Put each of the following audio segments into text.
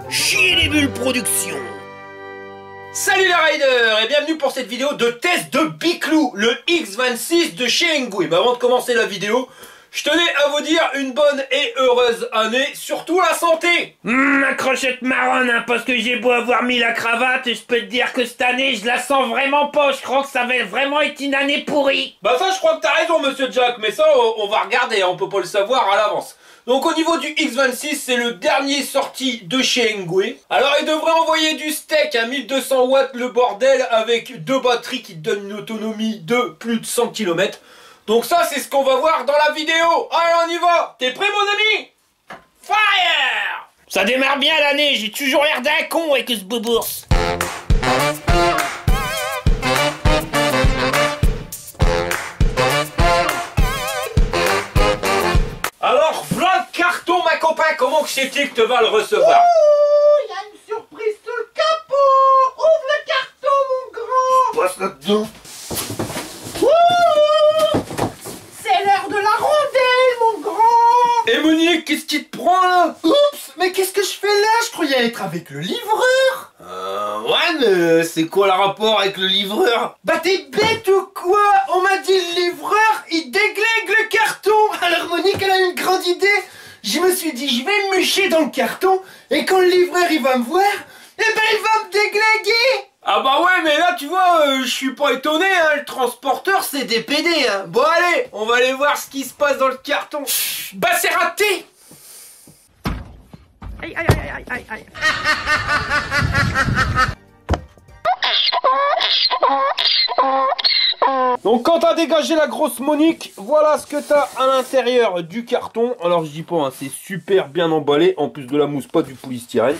Chier les bulles production. Salut les riders et bienvenue pour cette vidéo de test de Biclou, le X26 de chez Engoué. Mais avant de commencer la vidéo, je tenais à vous dire une bonne et heureuse année, surtout la santé. Ma crochette marronne, hein, parce que j'ai beau avoir mis la cravate, je peux te dire que cette année, je la sens vraiment pas. Je crois que ça va vraiment être une année pourrie. Bah ça, je crois que t'as raison, monsieur Jack, mais ça, on va regarder, on peut pas le savoir à l'avance. Donc au niveau du X26, c'est le dernier sorti de chez Engoué. Alors il devrait envoyer du steak à 1200 watts le bordel avec deux batteries qui te donnent une autonomie de plus de 100 km. Donc ça c'est ce qu'on va voir dans la vidéo. Allez on y va. T'es prêt mon ami? Fire! Ça démarre bien l'année, j'ai toujours l'air d'un con avec ce bobours. Alors voilà le carton ma copain, comment que c'est-il que tu vas le recevoir? Oh, il y a une surprise sous le capot. Ouvre le carton mon grand. Passe là-dedans. C'est l'heure de la rondelle mon grand. Et Monique, qu'est-ce qui te prend là? Oups, mais qu'est-ce que je fais là? Je croyais être avec le livreur. Ouais mais c'est quoi le rapport avec le livreur? Bah t'es bête ou quoi? On m'a dit le livreur, il déglingue le carton. Alors Monique, elle a une grande idée. Je me suis dit, je vais me mûcher dans le carton. Et quand le livreur il va me voir, eh ben il va me déglinguer. Ah bah ouais mais là tu vois, je suis pas étonné, hein, le transporteur c'est des PD hein. Bon allez, on va aller voir ce qui se passe dans le carton. Bah c'est raté. Aïe, aïe, aïe, aïe, aïe, aïe. Donc quand t'as dégagé la grosse Monique, voilà ce que t'as à l'intérieur du carton. Alors je dis pas, hein, c'est super bien emballé, en plus de la mousse, pas du polystyrène.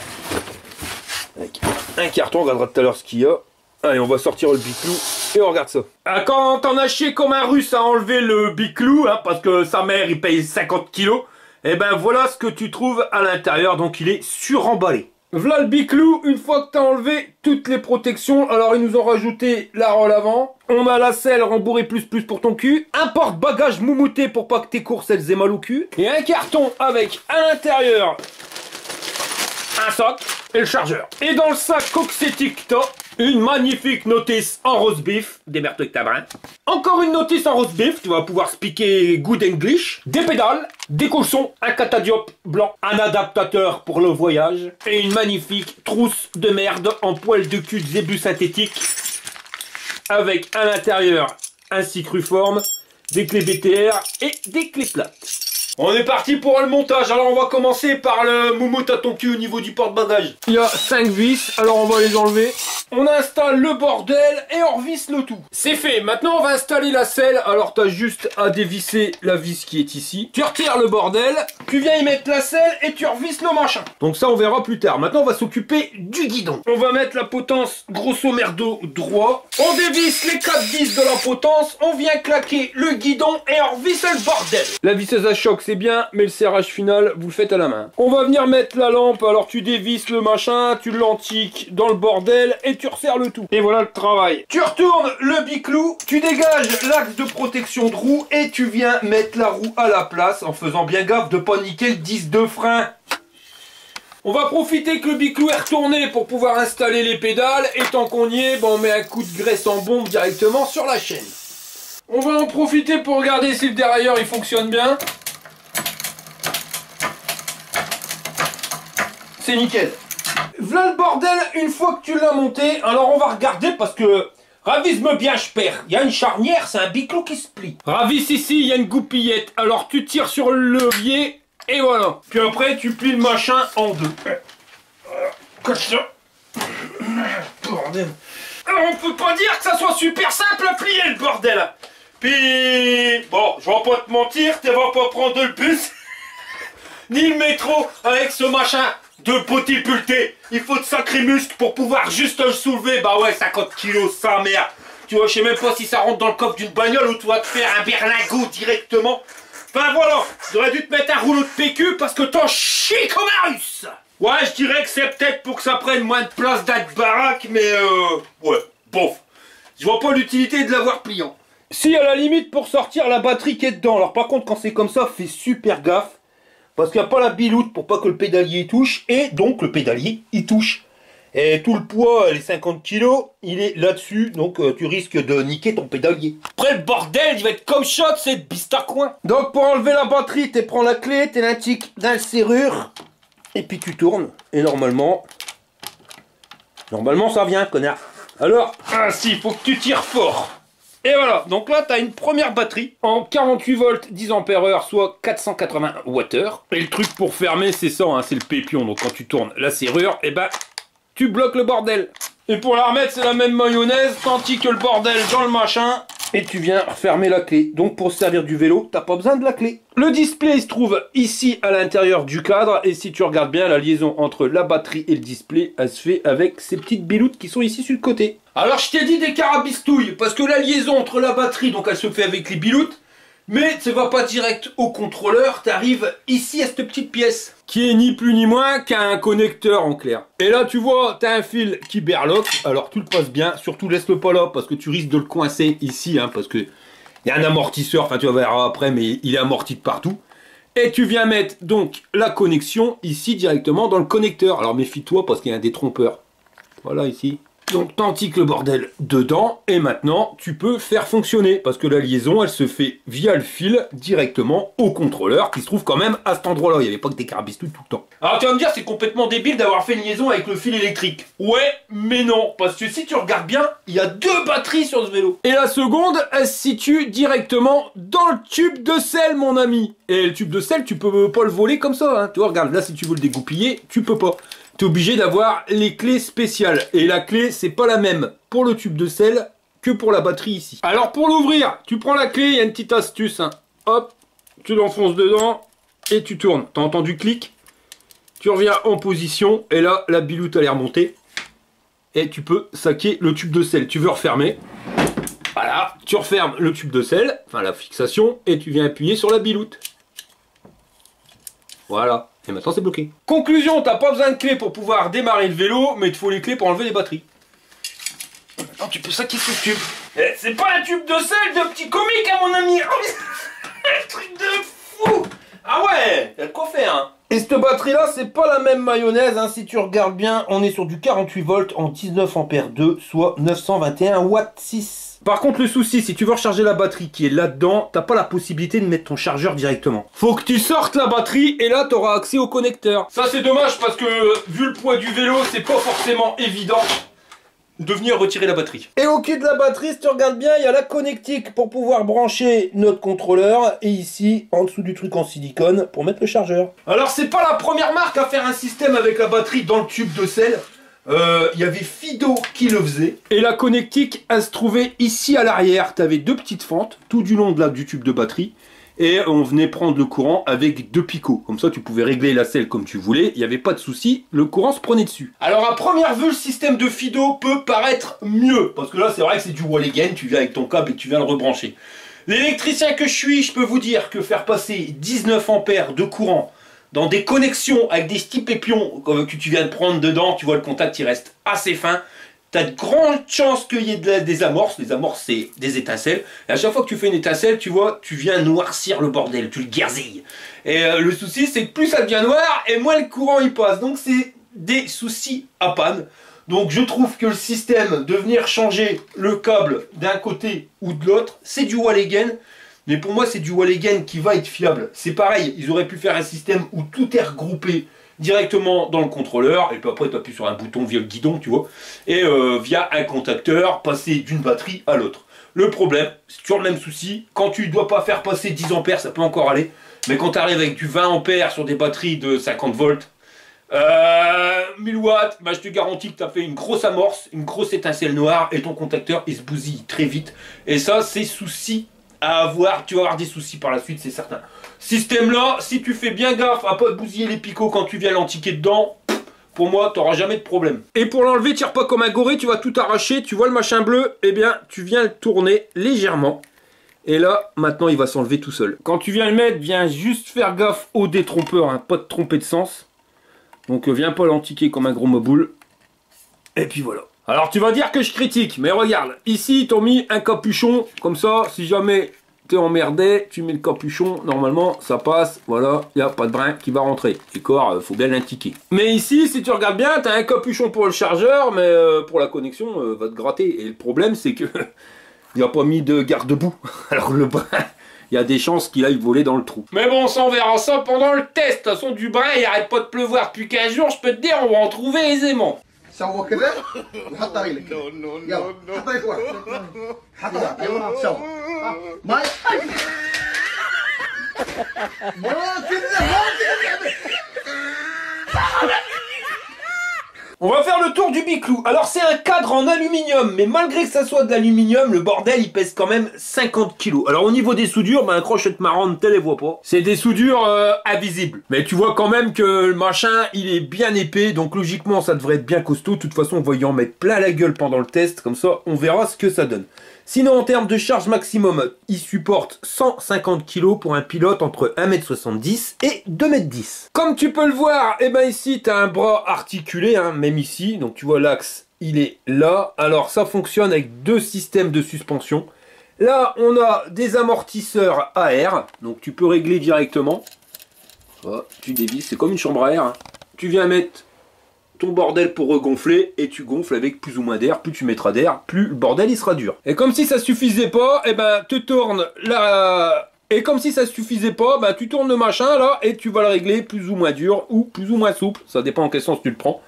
Avec un carton, on regardera tout à l'heure ce qu'il y a. Allez, on va sortir le Biclou et on regarde ça. Ah, quand t'en as chié comme un russe à enlever le Biclou, hein, parce que sa mère il paye 50 kilos, et ben voilà ce que tu trouves à l'intérieur, donc il est suremballé. Voilà le Biclou, une fois que t'as enlevé toutes les protections, alors ils nous ont rajouté la rolle avant, on a la selle rembourrée plus pour ton cul, un porte-bagages moumouté pour pas que tes courses elles aient mal au cul, et un carton avec à l'intérieur un sac et le chargeur. Et dans le sac coxétique, t'as une magnifique notice en rose beef, démerde-toi avec ta brin. Encore une notice en rose beef, tu vas pouvoir speaker good English. Des pédales, des cochons, un catadiop blanc, un adaptateur pour le voyage et une magnifique trousse de merde en poil de cul de zébu synthétique avec à l'intérieur un cruforme, des clés BTR et des clés plates. On est parti pour le montage, alors on va commencer par le moumoute à ton cul au niveau du porte-bagages. Il y a 5 vis, alors on va les enlever. On installe le bordel et on revisse le tout. C'est fait, maintenant on va installer la selle, alors t'as juste à dévisser la vis qui est ici. Tu retires le bordel, tu viens y mettre la selle et tu revisses le machin. Donc ça on verra plus tard, maintenant on va s'occuper du guidon. On va mettre la potence grosso merdo droit. On dévisse les 4 vis de la potence, on vient claquer le guidon et on revisse le bordel. La visseuse à choc c'est bien, mais le serrage final, vous le faites à la main. On va venir mettre la lampe, alors tu dévisses le machin, tu l'antiques dans le bordel et tu resserres le tout. Et voilà le travail. Tu retournes le Biclou, tu dégages l'axe de protection de roue et tu viens mettre la roue à la place en faisant bien gaffe de pas niquer le disque de frein. On va profiter que le Biclou est retourné pour pouvoir installer les pédales et tant qu'on y est, on met un coup de graisse en bombe directement sur la chaîne. On va en profiter pour regarder si le dérailleur il fonctionne bien. C'est nickel. Voilà le bordel une fois que tu l'as monté. Alors on va regarder parce que ravise-moi bien je perds. Il y a une charnière, c'est un Biclou qui se plie. Ravisse ici, il y a une goupillette. Alors tu tires sur le levier et voilà. Puis après tu plies le machin en deux. Comme ça. Bordel. Alors on peut pas dire que ça soit super simple à plier le bordel. Puis bon, je vais pas te mentir, tu vas pas prendre le bus ni le métro avec ce machin de potipulté. Il faut de sacrés muscles pour pouvoir juste le soulever. Bah ouais, 50 kilos, sa mère. Tu vois, je sais même pas si ça rentre dans le coffre d'une bagnole ou tu vas te faire un berlingot directement. Enfin voilà, j'aurais dû te mettre un rouleau de PQ parce que t'en chies comme un russe. Ouais, je dirais que c'est peut-être pour que ça prenne moins de place d'être baraque, mais ouais, bof. Je vois pas l'utilité de l'avoir pliant. Si, à la limite, pour sortir la batterie qui est dedans. Alors par contre, quand c'est comme ça, fais super gaffe. parce qu'il n'y a pas la biloute pour pas que le pédalier touche, et donc le pédalier il touche. Et tout le poids, les 50 kg, il est là-dessus, donc tu risques de niquer ton pédalier. Après, le bordel, il va être comme shot, c'est bistacouin. Donc pour enlever la batterie, tu prends la clé, tu l'intiques dans la serrure, et puis tu tournes, et normalement ça vient, connard. Alors, ainsi, il faut que tu tires fort. Et voilà, donc là, tu as une première batterie en 48 volts, 10 ampères-heure, soit 480 Wh. Et le truc pour fermer, c'est ça, hein, c'est le pépion. Donc quand tu tournes la serrure, et ben, tu bloques le bordel. Et pour la remettre, c'est la même mayonnaise, t'antiques le bordel dans le machin, et tu viens refermer la clé. Donc pour se servir du vélo, t'as pas besoin de la clé. Le display il se trouve ici à l'intérieur du cadre, et si tu regardes bien, la liaison entre la batterie et le display, elle se fait avec ces petites biloutes qui sont ici sur le côté. Alors je t'ai dit des carabistouilles, parce que la liaison entre la batterie, donc elle se fait avec les biloutes, mais tu vas pas direct au contrôleur, tu arrives ici à cette petite pièce, qui est ni plus ni moins qu'un connecteur en clair. Et là tu vois, tu as un fil qui berloque, alors tu le passes bien, surtout laisse-le pas là, parce que tu risques de le coincer ici, hein, parce que il y a un amortisseur, enfin tu vas voir après, mais il est amorti de partout. Et tu viens mettre donc la connexion ici directement dans le connecteur. Alors méfie-toi parce qu'il y a un détrompeur. Voilà ici. Donc t'antiques le bordel dedans et maintenant tu peux faire fonctionner parce que la liaison elle se fait via le fil directement au contrôleur qui se trouve quand même à cet endroit là. Il n'y avait pas que des carabistouilles tout le temps. Alors tu vas me dire c'est complètement débile d'avoir fait une liaison avec le fil électrique. Ouais mais non, parce que si tu regardes bien il y a 2 batteries sur ce vélo. Et la seconde elle se situe directement dans le tube de sel mon ami. Et le tube de sel tu peux pas le voler comme ça hein. Tu vois regarde là si tu veux le dégoupiller tu peux pas. Tu es obligé d'avoir les clés spéciales. Et la clé, c'est pas la même pour le tube de sel que pour la batterie ici. Alors pour l'ouvrir, tu prends la clé, il y a une petite astuce. Hein. Hop, tu l'enfonces dedans et tu tournes. T'as entendu clic? Tu reviens en position et là, la biloute elle est remontée. Et tu peux saquer le tube de sel. Tu veux refermer. Voilà, tu refermes le tube de sel, enfin la fixation, et tu viens appuyer sur la biloute. Voilà. Et maintenant c'est bloqué. Conclusion, t'as pas besoin de clé pour pouvoir démarrer le vélo, mais il te faut les clés pour enlever les batteries. Maintenant tu peux saquer ce tube. C'est pas un tube de sel de petit comique à mon ami. Un truc de fou. Ah ouais, y'a de quoi faire hein. Et cette batterie là, c'est pas la même mayonnaise hein. Si tu regardes bien, on est sur du 48 volts en 19 ampères 2, soit 921 watts 6. Par contre le souci, si tu veux recharger la batterie qui est là-dedans, t'as pas la possibilité de mettre ton chargeur directement. Faut que tu sortes la batterie et là t'auras accès au connecteur. Ça c'est dommage parce que vu le poids du vélo, c'est pas forcément évident de venir retirer la batterie. Et au cul de la batterie, si tu regardes bien, il y a la connectique pour pouvoir brancher notre contrôleur et ici, en dessous du truc en silicone, pour mettre le chargeur. Alors c'est pas la première marque à faire un système avec la batterie dans le tube de sel. Il y avait Fido qui le faisait. Et la connectique, elle se trouvait ici à l'arrière. Tu avais 2 petites fentes tout du long du tube de batterie. Et on venait prendre le courant avec 2 picots. Comme ça, tu pouvais régler la selle comme tu voulais. Il n'y avait pas de souci. Le courant se prenait dessus. Alors, à première vue, le système de Fido peut paraître mieux. Parce que là, c'est vrai que c'est du wall again. Tu viens avec ton câble et tu viens le rebrancher. L'électricien que je suis, je peux vous dire que faire passer 19 ampères de courant dans des connexions avec des petits pépions que tu viens de prendre dedans, tu vois le contact il reste assez fin, tu as de grandes chances qu'il y ait des amorces. Les amorces c'est des étincelles, et à chaque fois que tu fais une étincelle, tu vois, tu viens noircir le bordel, tu le guersilles. Et le souci c'est que plus ça devient noir, et moins le courant il passe, donc c'est des soucis à panne. Donc je trouve que le système de venir changer le câble d'un côté ou de l'autre, c'est du wall again. Mais pour moi, c'est du wall again qui va être fiable. C'est pareil, ils auraient pu faire un système où tout est regroupé directement dans le contrôleur. Et puis après, tu appuies sur un bouton via le guidon, tu vois. Et via un contacteur, passer d'une batterie à l'autre. Le problème, c'est toujours le même souci. Quand tu ne dois pas faire passer 10 ampères, ça peut encore aller. Mais quand tu arrives avec du 20 ampères sur des batteries de 50 volts, 1000 watts, bah je te garantis que tu as fait une grosse amorce, une grosse étincelle noire. Et ton contacteur, il se bousille très vite. Et ça, c'est souci à avoir, tu vas avoir des soucis par la suite, c'est certain. Système là, si tu fais bien gaffe à pas te bousiller les picots quand tu viens l'antiquer dedans, pour moi, tu n'auras jamais de problème. Et pour l'enlever, tire pas comme un goré, tu vas tout arracher, tu vois le machin bleu, eh bien, tu viens le tourner légèrement. Et là, maintenant, il va s'enlever tout seul. Quand tu viens le mettre, viens juste faire gaffe au détrompeur, hein, pas te tromper de sens. Donc, viens pas l'antiquer comme un gros moboule. Et puis voilà. Alors tu vas dire que je critique, mais regarde, ici ils t'ont mis un capuchon, comme ça, si jamais t'es emmerdé, tu mets le capuchon, normalement ça passe, voilà, il n'y a pas de brin qui va rentrer. Et corps, faut bien l'indiquer. Mais ici, si tu regardes bien, t'as un capuchon pour le chargeur, mais pour la connexion, va te gratter. Et le problème, c'est que il n'y a pas mis de garde-boue. Alors le brin, il y a des chances qu'il aille voler dans le trou. Mais bon, on verra ça pendant le test. De toute façon, du brin, il arrête pas de pleuvoir depuis 15 jours, je peux te dire, on va en trouver aisément. سووا كذا وحط رجلك يلا حط رجلك ورا حطها ايوه سوا ما On va faire le tour du biclou. Alors c'est un cadre en aluminium, mais malgré que ça soit de l'aluminium, le bordel il pèse quand même 50 kg. Alors au niveau des soudures, un crochette marrante, tu les vois pas. C'est des soudures invisibles. Mais tu vois quand même que le machin, il est bien épais, donc logiquement ça devrait être bien costaud. De toute façon, on va y en mettre plein la gueule pendant le test, comme ça on verra ce que ça donne. Sinon en termes de charge maximum, il supporte 150 kg pour un pilote entre 1m70 et 2m10. Comme tu peux le voir, ici tu as un bras articulé, même ici, donc tu vois l'axe il est là. Alors ça fonctionne avec deux systèmes de suspension. Là on a des amortisseurs à air, donc tu peux régler directement. Voilà, tu dévisses, c'est comme une chambre à air. Tu viens mettre ton bordel pour regonfler et tu gonfles avec plus ou moins d'air. Plus tu mettras d'air, plus le bordel il sera dur. Et comme si ça suffisait pas, tu tournes la... Et comme si ça suffisait pas, tu tournes le machin là et tu vas le régler plus ou moins dur ou plus ou moins souple. Ça dépend en quel sens tu le prends.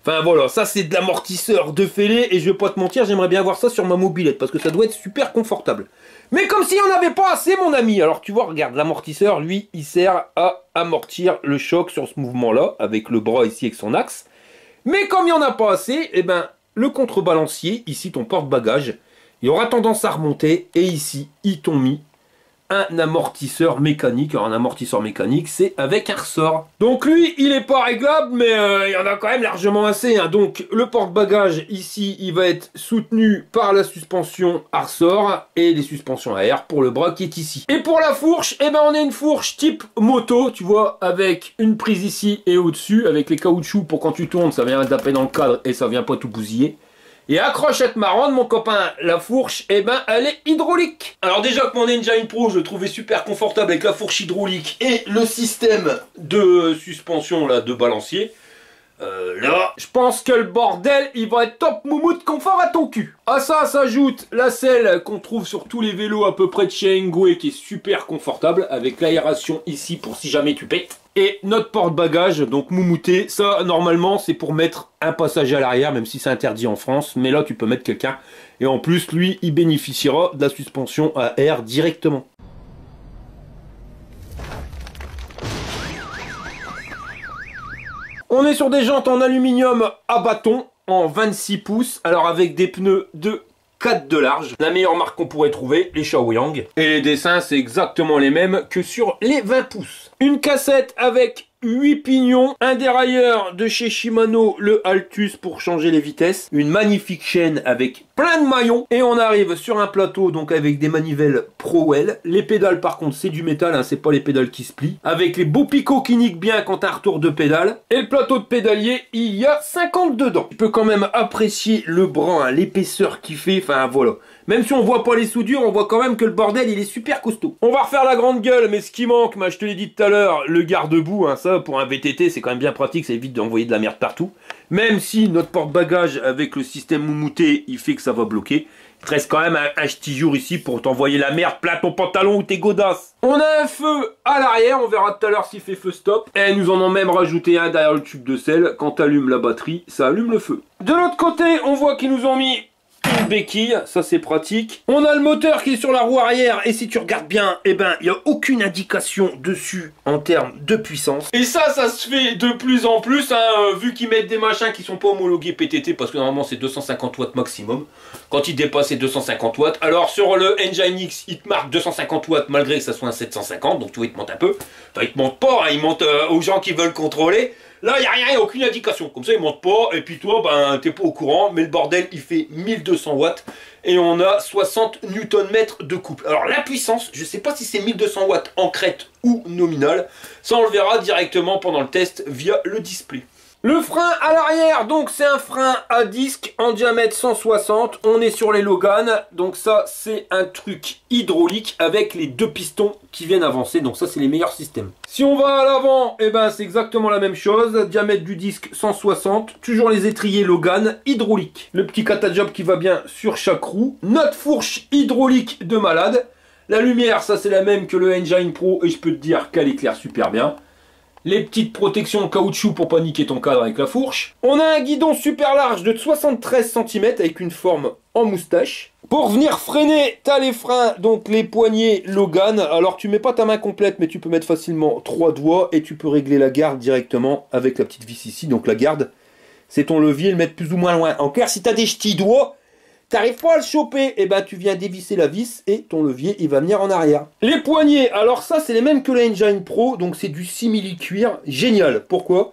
Enfin voilà, ça c'est de l'amortisseur de fêlé et je vais pas te mentir, j'aimerais bien voir ça sur ma mobilette parce que ça doit être super confortable. Mais comme si on n'avait pas assez mon ami. Alors tu vois, regarde, l'amortisseur lui, il sert à amortir le choc sur ce mouvement là avec le bras ici avec son axe. Mais comme il n'y en a pas assez, le contrebalancier, ici ton porte-bagages, il aura tendance à remonter. Et ici, ils t'ont mis un amortisseur mécanique. Alors un amortisseur mécanique, c'est avec un ressort. Donc lui, il n'est pas réglable, mais il y en a quand même largement assez. Donc le porte-bagages, ici, il va être soutenu par la suspension à ressort et les suspensions à air pour le bras qui est ici. Et pour la fourche, on a une fourche type moto, tu vois, avec une prise ici et au-dessus, avec les caoutchoucs pour quand tu tournes, ça vient taper dans le cadre et ça vient pas tout bousiller. Et à crochette marrante, mon copain, la fourche, elle est hydraulique. Alors déjà que mon Engine Pro, je le trouvais super confortable avec la fourche hydraulique et le système de suspension là, de balancier. Là, je pense que le bordel, il va être top moumoute confort à ton cul. À ça s'ajoute la selle qu'on trouve sur tous les vélos à peu près de chez Engwe qui est super confortable avec l'aération ici pour si jamais tu pètes. Et notre porte-bagages, donc moumouté, ça normalement c'est pour mettre un passager à l'arrière, même si c'est interdit en France, mais là tu peux mettre quelqu'un. Et en plus, lui, il bénéficiera de la suspension à air directement. On est sur des jantes en aluminium à bâton, en 26 pouces, alors avec des pneus de 4 de large. La meilleure marque qu'on pourrait trouver, les Shaoyang. Et les dessins, c'est exactement les mêmes que sur les 20 pouces. Une cassette avec 8 pignons, un dérailleur de chez Shimano, le Altus pour changer les vitesses, une magnifique chaîne avec plein de maillons, et on arrive sur un plateau donc avec des manivelles Prowell. Les pédales par contre c'est du métal, c'est pas les pédales qui se plient, avec les beaux picots qui niquent bien quand t'as un retour de pédale, et le plateau de pédalier il y a 50 dedans. Tu peux quand même apprécier le bras, l'épaisseur qu'il fait, enfin voilà. Même si on voit pas les soudures, on voit quand même que le bordel il est super costaud. On va refaire la grande gueule, mais ce qui manque, je te l'ai dit tout à l'heure, le garde-boue, ça pour un VTT c'est quand même bien pratique, ça évite d'envoyer de la merde partout. Même si notre porte-bagages avec le système moumouté, il fait que ça va bloquer. Il te reste quand même un petit jour ici pour t'envoyer la merde plein ton pantalon ou tes godasses. On a un feu à l'arrière, on verra tout à l'heure s'il fait feu stop. Et nous en ont même rajouté un derrière le tube de sel. Quand tu allumes la batterie, ça allume le feu. De l'autre côté, on voit qu'ils nous ont mis une béquille, ça c'est pratique. On a le moteur qui est sur la roue arrière et si tu regardes bien, il n'y a aucune indication dessus en termes de puissance. Et ça se fait de plus en plus, vu qu'ils mettent des machins qui sont pas homologués PTT parce que normalement c'est 250 watts maximum. Quand ils dépassent les 250 watts, alors sur le Engine X, il te marque 250 watts malgré que ça soit un 750, donc tu vois il te monte un peu. Enfin il te monte pas, il monte aux gens qui veulent contrôler. Là, il n'y a rien, il n'y a aucune indication. Comme ça, il ne monte pas. Et puis toi, t'es pas au courant. Mais le bordel, il fait 1200 watts. Et on a 60 Nm de couple. Alors, la puissance, je ne sais pas si c'est 1200 watts en crête ou nominal. Ça, on le verra directement pendant le test via le display. Le frein à l'arrière, donc c'est un frein à disque en diamètre 160. On est sur les Logan, donc ça c'est un truc hydraulique avec les deux pistons qui viennent avancer. Donc ça c'est les meilleurs systèmes. Si on va à l'avant, eh ben c'est exactement la même chose. Diamètre du disque 160, toujours les étriers Logan hydrauliques. Le petit catajob qui va bien sur chaque roue. Notre fourche hydraulique de malade. La lumière, ça c'est la même que le Engine Pro et je peux te dire qu'elle éclaire super bien. Les petites protections en caoutchouc pour pas niquer ton cadre avec la fourche. On a un guidon super large de 73 cm avec une forme en moustache. Pour venir freiner, tu as les freins, donc les poignées Logan. Alors tu mets pas ta main complète, mais tu peux mettre facilement 3 doigts et tu peux régler la garde directement avec la petite vis ici. Donc la garde, c'est ton levier, le mettre plus ou moins loin. En clair, si tu as des ch'tis doigts, t'arrives pas à le choper, et ben tu viens dévisser la vis et ton levier il va venir en arrière. Les poignées, alors ça c'est les mêmes que le Engine Pro, donc c'est du simili-cuir, génial. Pourquoi?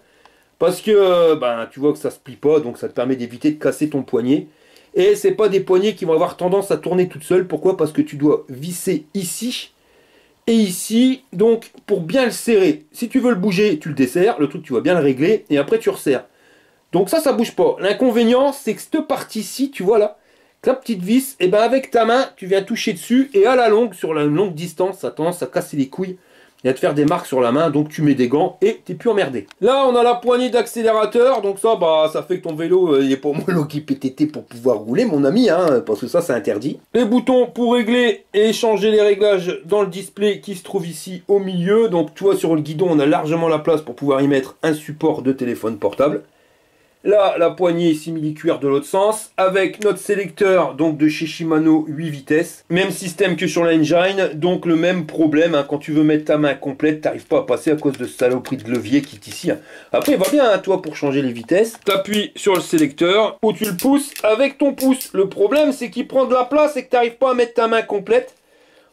Parce que ben tu vois que ça se plie pas, donc ça te permet d'éviter de casser ton poignet. Et c'est pas des poignées qui vont avoir tendance à tourner toutes seules. Pourquoi? Parce que tu dois visser ici et ici, donc pour bien le serrer. Si tu veux le bouger, tu le desserres, le truc tu vas bien le régler et après tu resserres. Donc ça bouge pas. L'inconvénient c'est que cette partie-ci, tu vois là, la petite vis, et ben avec ta main, tu viens toucher dessus et à la longue, sur la longue distance, ça a tendance à casser les couilles et à te faire des marques sur la main, donc tu mets des gants et t'es plus emmerdé. Là, on a la poignée d'accélérateur, donc ça, bah, ça fait que ton vélo, il est pas homologué PTT pour pouvoir rouler, mon ami, hein, parce que ça, c'est interdit. Les boutons pour régler et changer les réglages dans le display qui se trouve ici au milieu, donc tu vois, sur le guidon, on a largement la place pour pouvoir y mettre un support de téléphone portable. Là, la poignée simili-cuir de l'autre sens, avec notre sélecteur donc de chez Shimano 8 vitesses. Même système que sur l'Engine, donc le même problème, hein, quand tu veux mettre ta main complète, t'arrives pas à passer à cause de ce saloperie de levier qui est ici. Hein. Après, il va bien, hein, toi, pour changer les vitesses. T'appuies sur le sélecteur, ou tu le pousses avec ton pouce. Le problème, c'est qu'il prend de la place et que t'arrives pas à mettre ta main complète.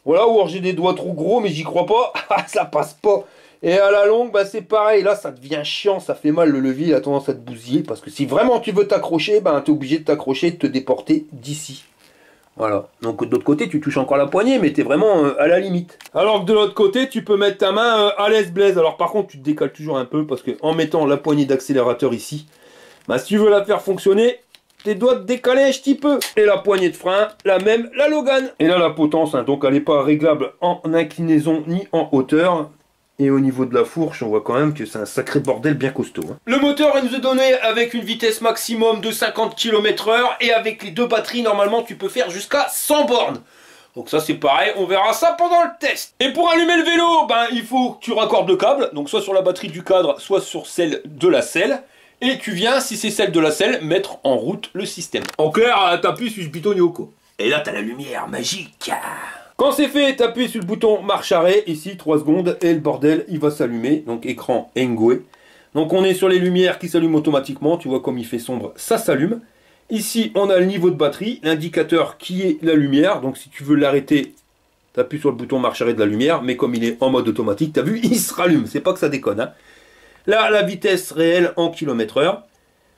Voilà, ou alors j'ai des doigts trop gros, mais j'y crois pas. Ça passe pas. Et à la longue, bah c'est pareil, là ça devient chiant, ça fait mal, le levier il a tendance à te bousiller, parce que si vraiment tu veux t'accrocher, bah tu es obligé de t'accrocher et de te déporter d'ici. Voilà, donc de l'autre côté tu touches encore la poignée, mais tu es vraiment à la limite. Alors que de l'autre côté, tu peux mettre ta main à l'aise blaise, alors par contre tu te décales toujours un peu, parce que en mettant la poignée d'accélérateur ici, bah si tu veux la faire fonctionner, tes doigts te décaler un petit peu. Et la poignée de frein, la même, la Logan. Et là la potence, hein, donc elle n'est pas réglable en inclinaison ni en hauteur. Et au niveau de la fourche, on voit quand même que c'est un sacré bordel bien costaud. Hein. Le moteur, il nous est donné avec une vitesse maximum de 50 km/h. Et avec les deux batteries, normalement, tu peux faire jusqu'à 100 bornes. Donc ça, c'est pareil, on verra ça pendant le test. Et pour allumer le vélo, ben, il faut que tu raccordes le câble. Donc soit sur la batterie du cadre, soit sur celle de la selle. Et tu viens, si c'est celle de la selle, mettre en route le système. En clair, t'appuies sur ce bouton Yoko. Et là, t'as la lumière magique. Quand c'est fait, t'appuies sur le bouton marche arrêt, ici 3 secondes, et le bordel il va s'allumer, donc écran Engwe. Donc on est sur les lumières qui s'allument automatiquement, tu vois comme il fait sombre, ça s'allume. Ici on a le niveau de batterie, l'indicateur qui est la lumière, donc si tu veux l'arrêter, t'appuies sur le bouton marche arrêt de la lumière, mais comme il est en mode automatique, t'as vu, il se rallume, c'est pas que ça déconne. Hein. Là la vitesse réelle en km/h,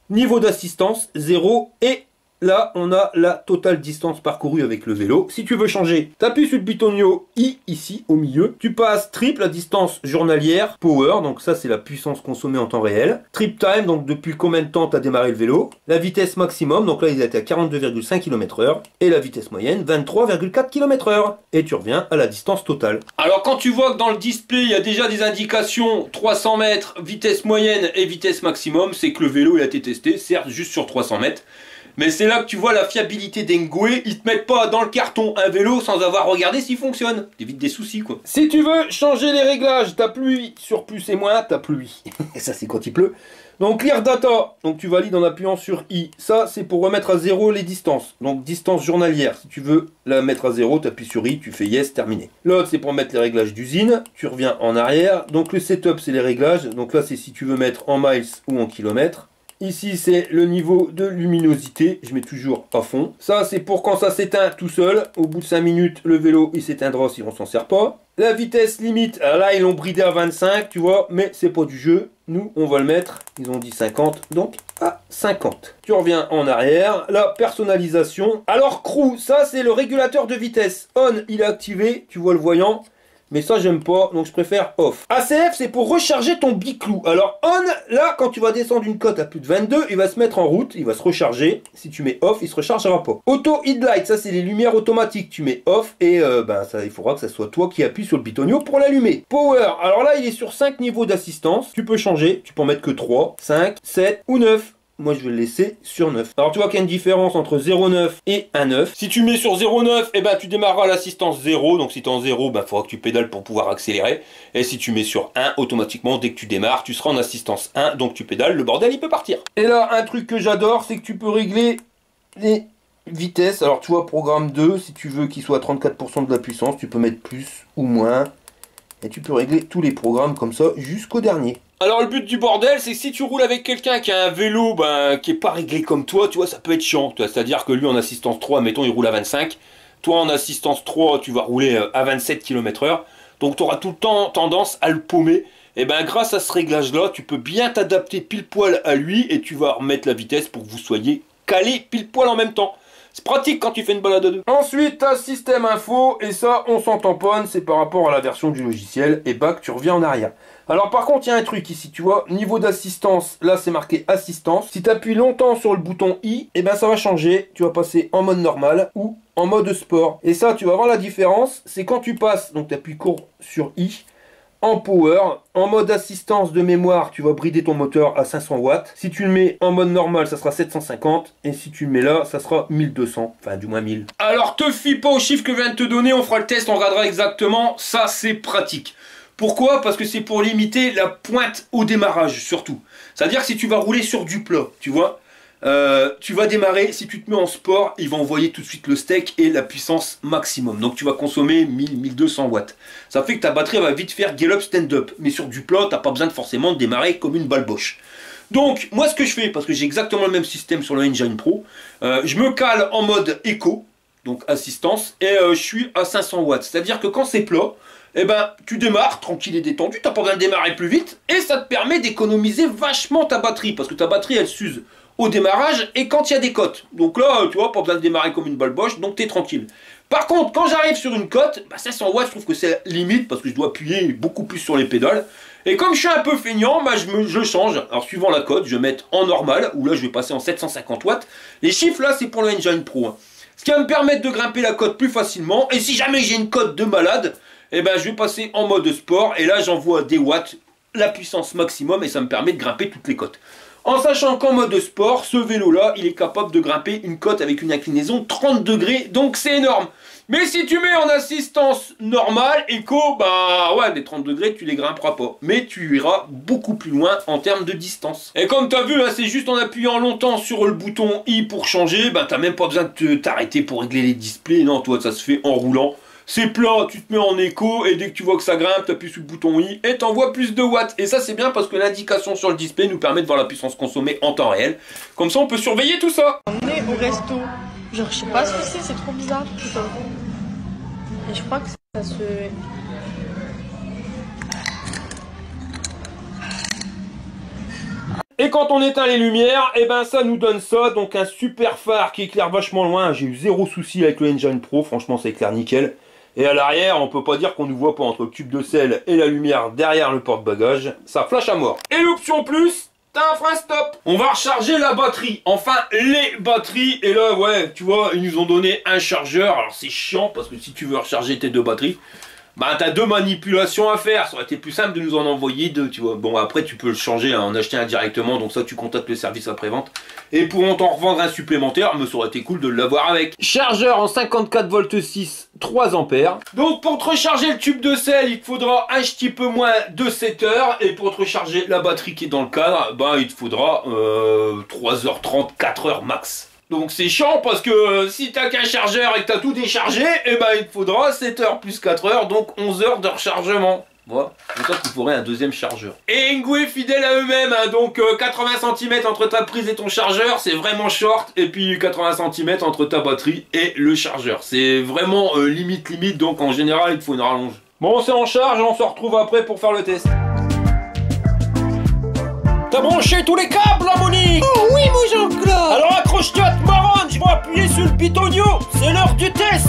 niveau d'assistance 0 et... Là, on a la totale distance parcourue avec le vélo. Si tu veux changer, tu appuies sur le bouton I ici au milieu. Tu passes trip, la distance journalière, power, donc ça c'est la puissance consommée en temps réel. Trip time, donc depuis combien de temps tu as démarré le vélo. La vitesse maximum, donc là il était à 42,5 km/h. Et la vitesse moyenne, 23,4 km/h. Et tu reviens à la distance totale. Alors quand tu vois que dans le display il y a déjà des indications 300 mètres, vitesse moyenne et vitesse maximum, c'est que le vélo il a été testé, certes juste sur 300 mètres. Mais c'est là que tu vois la fiabilité d'Engwe, ils te mettent pas dans le carton un vélo sans avoir regardé s'il fonctionne. T'évites des soucis quoi. Si tu veux changer les réglages, t'appuies sur plus et moins, t'appuies. Et ça c'est quand il pleut. Donc Clear Data, donc tu valides en appuyant sur I. Ça c'est pour remettre à 0 les distances. Donc distance journalière, si tu veux la mettre à 0, t'appuies sur I, tu fais Yes, terminé. L'autre c'est pour mettre les réglages d'usine, tu reviens en arrière. Donc le setup c'est les réglages, donc là c'est si tu veux mettre en miles ou en kilomètres. Ici c'est le niveau de luminosité, je mets toujours à fond. Ça c'est pour quand ça s'éteint tout seul, au bout de 5 minutes le vélo il s'éteindra si on s'en sert pas. La vitesse limite, là ils l'ont bridé à 25 tu vois, mais c'est pas du jeu. Nous on va le mettre, ils ont dit 50, donc à 50. Tu reviens en arrière, la personnalisation. Alors crew, ça c'est le régulateur de vitesse. On il est activé, tu vois le voyant. Mais ça j'aime pas, donc je préfère off. ACF c'est pour recharger ton biclou. Alors on, là quand tu vas descendre une cote à plus de 22, il va se mettre en route, il va se recharger. Si tu mets off, il se rechargera pas. Auto headlight, ça c'est les lumières automatiques. Tu mets off et ça, il faudra que ça soit toi qui appuies sur le pitonio pour l'allumer. Power, alors là il est sur 5 niveaux d'assistance. Tu peux changer, tu peux en mettre que 3, 5, 7 ou 9. Moi je vais le laisser sur 9. Alors tu vois qu'il y a une différence entre 0,9 et 1,9. Si tu mets sur 0,9, eh ben tu démarreras l'assistance 0. Donc si tu es en 0, il faudra que tu pédales pour pouvoir accélérer. Et si tu mets sur 1, automatiquement dès que tu démarres, tu seras en assistance 1. Donc tu pédales, le bordel il peut partir. Et là un truc que j'adore, c'est que tu peux régler les vitesses. Alors tu vois programme 2, si tu veux qu'il soit à 34% de la puissance, tu peux mettre plus ou moins. Et tu peux régler tous les programmes comme ça jusqu'au dernier. Alors le but du bordel, c'est que si tu roules avec quelqu'un qui a un vélo qui est pas réglé comme toi, tu vois, ça peut être chiant. C'est-à-dire que lui en assistance 3, mettons, il roule à 25. Toi en assistance 3, tu vas rouler à 27 km/h. Donc tu auras tout le temps tendance à le paumer. Et ben grâce à ce réglage-là, tu peux bien t'adapter pile poil à lui et tu vas remettre la vitesse pour que vous soyez calés pile poil en même temps. C'est pratique quand tu fais une balade à deux. Ensuite, tu as système info, et ça, on s'en tamponne, c'est par rapport à la version du logiciel, et bac, tu reviens en arrière. Alors par contre, il y a un truc ici, tu vois, niveau d'assistance, là c'est marqué assistance. Si tu appuies longtemps sur le bouton I, et ben ça va changer, tu vas passer en mode normal ou en mode sport. Et ça, tu vas voir la différence, c'est quand tu passes, donc tu appuies court sur I, en power, en mode assistance de mémoire, tu vas brider ton moteur à 500 watts. Si tu le mets en mode normal, ça sera 750. Et si tu le mets là, ça sera 1200. Enfin, du moins 1000. Alors, te fie pas aux chiffres que je viens de te donner. On fera le test, on regardera exactement. Ça, c'est pratique. Pourquoi? Parce que c'est pour limiter la pointe au démarrage, surtout. C'est-à-dire que si tu vas rouler sur du plat, tu vois, tu vas démarrer, si tu te mets en sport, il va envoyer tout de suite le steak et la puissance maximum. Donc tu vas consommer 1000-1200 watts. Ça fait que ta batterie va vite faire get up, stand up. Mais sur du plat, tu n'as pas besoin de forcément de démarrer comme une balle Bosch. Donc moi ce que je fais, parce que j'ai exactement le même système sur le Engine Pro, je me cale en mode éco, donc assistance, et je suis à 500 watts. C'est-à-dire que quand c'est plat, eh ben, tu démarres tranquille et détendu, tu n'as pas besoin de démarrer plus vite, et ça te permet d'économiser vachement ta batterie, parce que ta batterie elle s'use au démarrage et quand il y a des côtes. Donc là, tu vois, pas besoin de démarrer comme une balle Bosch, donc tu es tranquille. Par contre, quand j'arrive sur une côte, 500 watts, je trouve que c'est limite, parce que je dois appuyer beaucoup plus sur les pédales. Et comme je suis un peu feignant, je change. Alors suivant la côte, je vais mettre en normal, ou là je vais passer en 750 watts. Les chiffres là, c'est pour le Engine Pro. Hein. Ce qui va me permettre de grimper la côte plus facilement. Et si jamais j'ai une côte de malade, eh ben, je vais passer en mode sport. Et là, j'envoie des watts, la puissance maximum, et ça me permet de grimper toutes les côtes. En sachant qu'en mode sport, ce vélo-là, il est capable de grimper une côte avec une inclinaison de 30 degrés, donc c'est énorme. Mais si tu mets en assistance normale, éco, bah ouais, les 30 degrés, tu les grimperas pas. Mais tu iras beaucoup plus loin en termes de distance. Et comme tu as vu, là, c'est juste en appuyant longtemps sur le bouton I pour changer, bah t'as même pas besoin de t'arrêter pour régler les displays. Non, toi, ça se fait en roulant. C'est plat, tu te mets en écho et dès que tu vois que ça grimpe, tu appuies sur le bouton I et t'envoies plus de watts. Et ça c'est bien parce que l'indication sur le display nous permet de voir la puissance consommée en temps réel. Comme ça on peut surveiller tout ça. On est au resto, genre je sais pas ce que c'est trop bizarre. Et je crois que ça se... Et quand on éteint les lumières, et ben ça nous donne ça, donc un super phare qui éclaire vachement loin. J'ai eu zéro souci avec le Engine Pro, franchement ça éclaire nickel. Et à l'arrière, on peut pas dire qu'on ne voit pas entre le tube de sel et la lumière derrière le porte-bagages. Ça flash à mort. Et l'option plus, t'as un frein stop. On va recharger la batterie. Enfin, les batteries. Et là, ouais, tu vois, ils nous ont donné un chargeur. Alors c'est chiant parce que si tu veux recharger tes deux batteries, bah t'as deux manipulations à faire. Ça aurait été plus simple de nous en envoyer deux, tu vois. Bon, après tu peux le changer, en acheter un directement. Donc ça, tu contactes le service après-vente. Et pourront t'en revendre un supplémentaire, mais ça aurait été cool de l'avoir avec. Chargeur en 54 volts 6, 3 ampères. Donc pour te recharger le tube de sel, il te faudra un petit peu moins de 7 heures. Et pour te recharger la batterie qui est dans le cadre, bah il te faudra 3h30, 4h max. Donc c'est chiant parce que si t'as qu'un chargeur et que t'as tout déchargé, et ben il te faudra 7 heures plus 4 heures, donc 11 heures de rechargement. Voilà, c'est ça qu'il faudrait un deuxième chargeur. Et Ingwe fidèle à eux-mêmes, hein, donc 80 cm entre ta prise et ton chargeur, c'est vraiment short. Et puis 80 cm entre ta batterie et le chargeur. C'est vraiment limite, donc en général il te faut une rallonge. Bon, c'est en charge et on se retrouve après pour faire le test. T'as branché tous les câbles, là, Monique? Oh oui, mon Jean-Claude. Alors accroche-toi, te marronne, je vais appuyer sur le pitonio. C'est l'heure du test.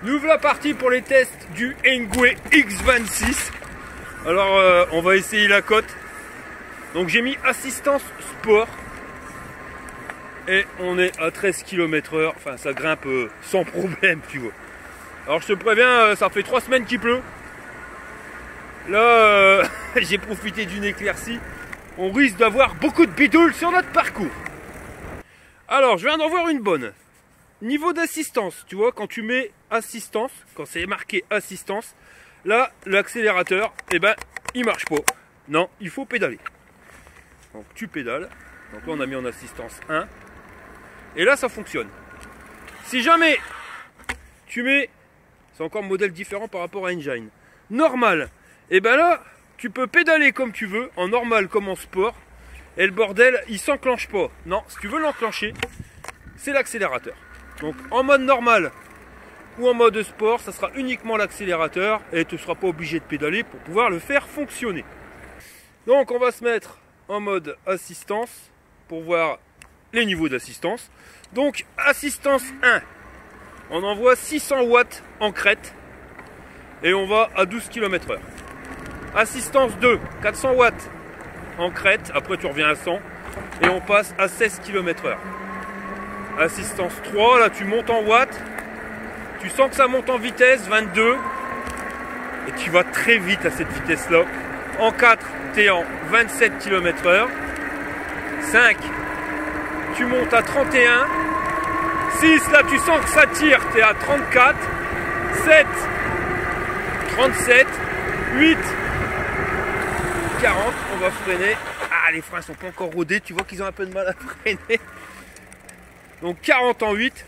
Nous voilà partis pour les tests du Engwe X26. Alors on va essayer la cote. Donc j'ai mis assistance sport. Et on est à 13 km/h. Enfin ça grimpe sans problème, tu vois. Alors je te préviens, ça fait 3 semaines qu'il pleut. Là j'ai profité d'une éclaircie. On risque d'avoir beaucoup de bidoules sur notre parcours. Alors je viens d'en voir une bonne. Niveau d'assistance, tu vois, quand tu mets assistance, quand c'est marqué assistance, là, l'accélérateur, eh ben, il marche pas. Non, il faut pédaler. Donc tu pédales. Donc là, on a mis en assistance 1. Et là, ça fonctionne. Si jamais tu mets, c'est encore un modèle différent par rapport à Engine, normal, et ben là, tu peux pédaler comme tu veux, en normal comme en sport. Et le bordel, il s'enclenche pas. Non, si tu veux l'enclencher, c'est l'accélérateur. Donc en mode normal ou en mode sport, ça sera uniquement l'accélérateur et tu ne seras pas obligé de pédaler pour pouvoir le faire fonctionner. Donc on va se mettre en mode assistance pour voir les niveaux d'assistance. Donc assistance 1, on envoie 600 watts en crête et on va à 12 km/h. Assistance 2, 400 watts en crête, après tu reviens à 100 et on passe à 16 km/h. Assistance 3, là tu montes en watts, tu sens que ça monte en vitesse, 22, et tu vas très vite à cette vitesse-là. En 4, tu es en 27 km/h. 5, tu montes à 31. 6, là tu sens que ça tire, tu es à 34. 7, 37. 8, 40, on va freiner. Ah, les freins sont pas encore rodés, tu vois qu'ils ont un peu de mal à freiner. Donc 40 en 8.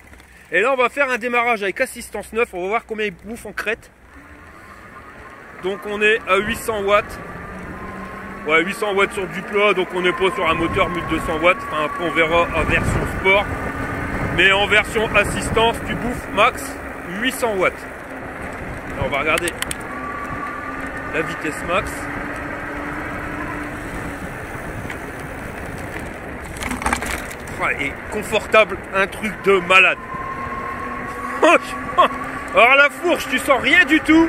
Et là on va faire un démarrage avec assistance 9. On va voir combien il bouffe en crête. Donc on est à 800 watts. Ouais, 800 watts sur du plat. Donc on n'est pas sur un moteur 1200 watts. Enfin, après on verra en version sport. Mais en version assistance tu bouffes max 800 watts. Alors on va regarder la vitesse max. Et confortable, un truc de malade. Alors la fourche, tu sens rien du tout.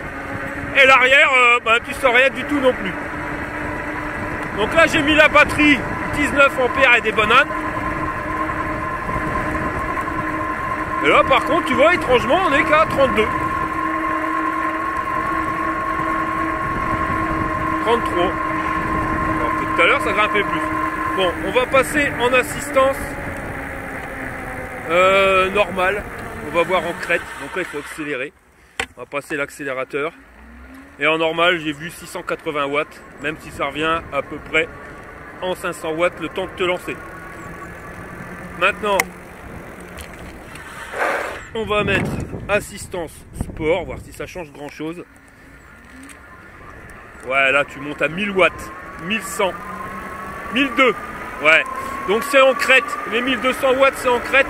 Et l'arrière, tu sens rien du tout non plus. Donc là, j'ai mis la batterie 19 ampères et des bananes. Et là, par contre, tu vois, étrangement, on est qu'à 32. 33. Alors, tout à l'heure, ça grimpait plus. Bon, on va passer en assistance normal. On va voir en crête. Donc là il faut accélérer. On va passer l'accélérateur. Et en normal j'ai vu 680 watts. Même si ça revient à peu près en 500 watts le temps de te lancer. Maintenant on va mettre assistance sport. Voir si ça change grand chose. Ouais, là tu montes à 1000 watts. 1100. 1002. Ouais. Donc c'est en crête. Les 1200 watts c'est en crête.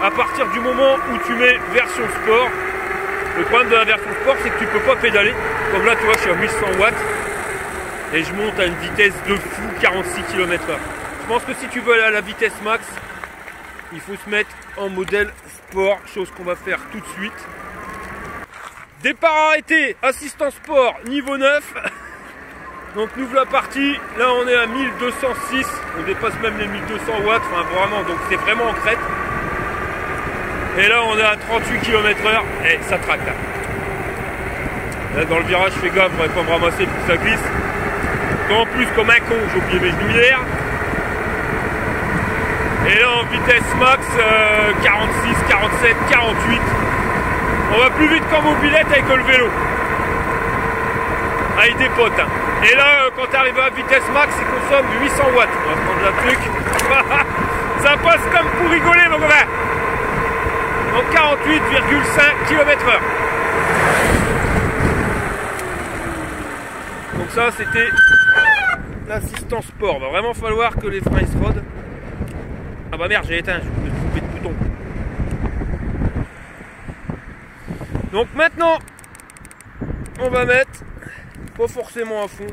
À partir du moment où tu mets version sport, le problème de la version sport, c'est que tu peux pas pédaler. Comme là, tu vois, je suis à 1100 watts et je monte à une vitesse de fou, 46 km/h. Je pense que si tu veux aller à la vitesse max, il faut se mettre en modèle sport, chose qu'on va faire tout de suite. Départ arrêté, assistance sport, niveau 9. Donc nous voilà partis. Là, on est à 1206. On dépasse même les 1200 watts. Enfin, vraiment, donc c'est vraiment en crête. Et là on est à 38 km/h et ça traque là. Là dans le virage je fais gaffe, je ne pas me ramasser pour que ça glisse. En plus comme un con j'ai oublié mes genouillères. Et là en vitesse max 46, 47, 48. On va plus vite qu'en mobilette avec le vélo. Avec des potes. Hein. Et là quand tu arrives à vitesse max il consomme 800 watts. On va prendre la truc. Ça passe comme pour rigoler mon copain. En 48,5 km/h. Donc ça c'était l'assistance sport. Va vraiment falloir que les freins se rodent. Ah bah merde, j'ai éteint, je me suis trompé de bouton. Donc maintenant on va mettre, pas forcément à fond,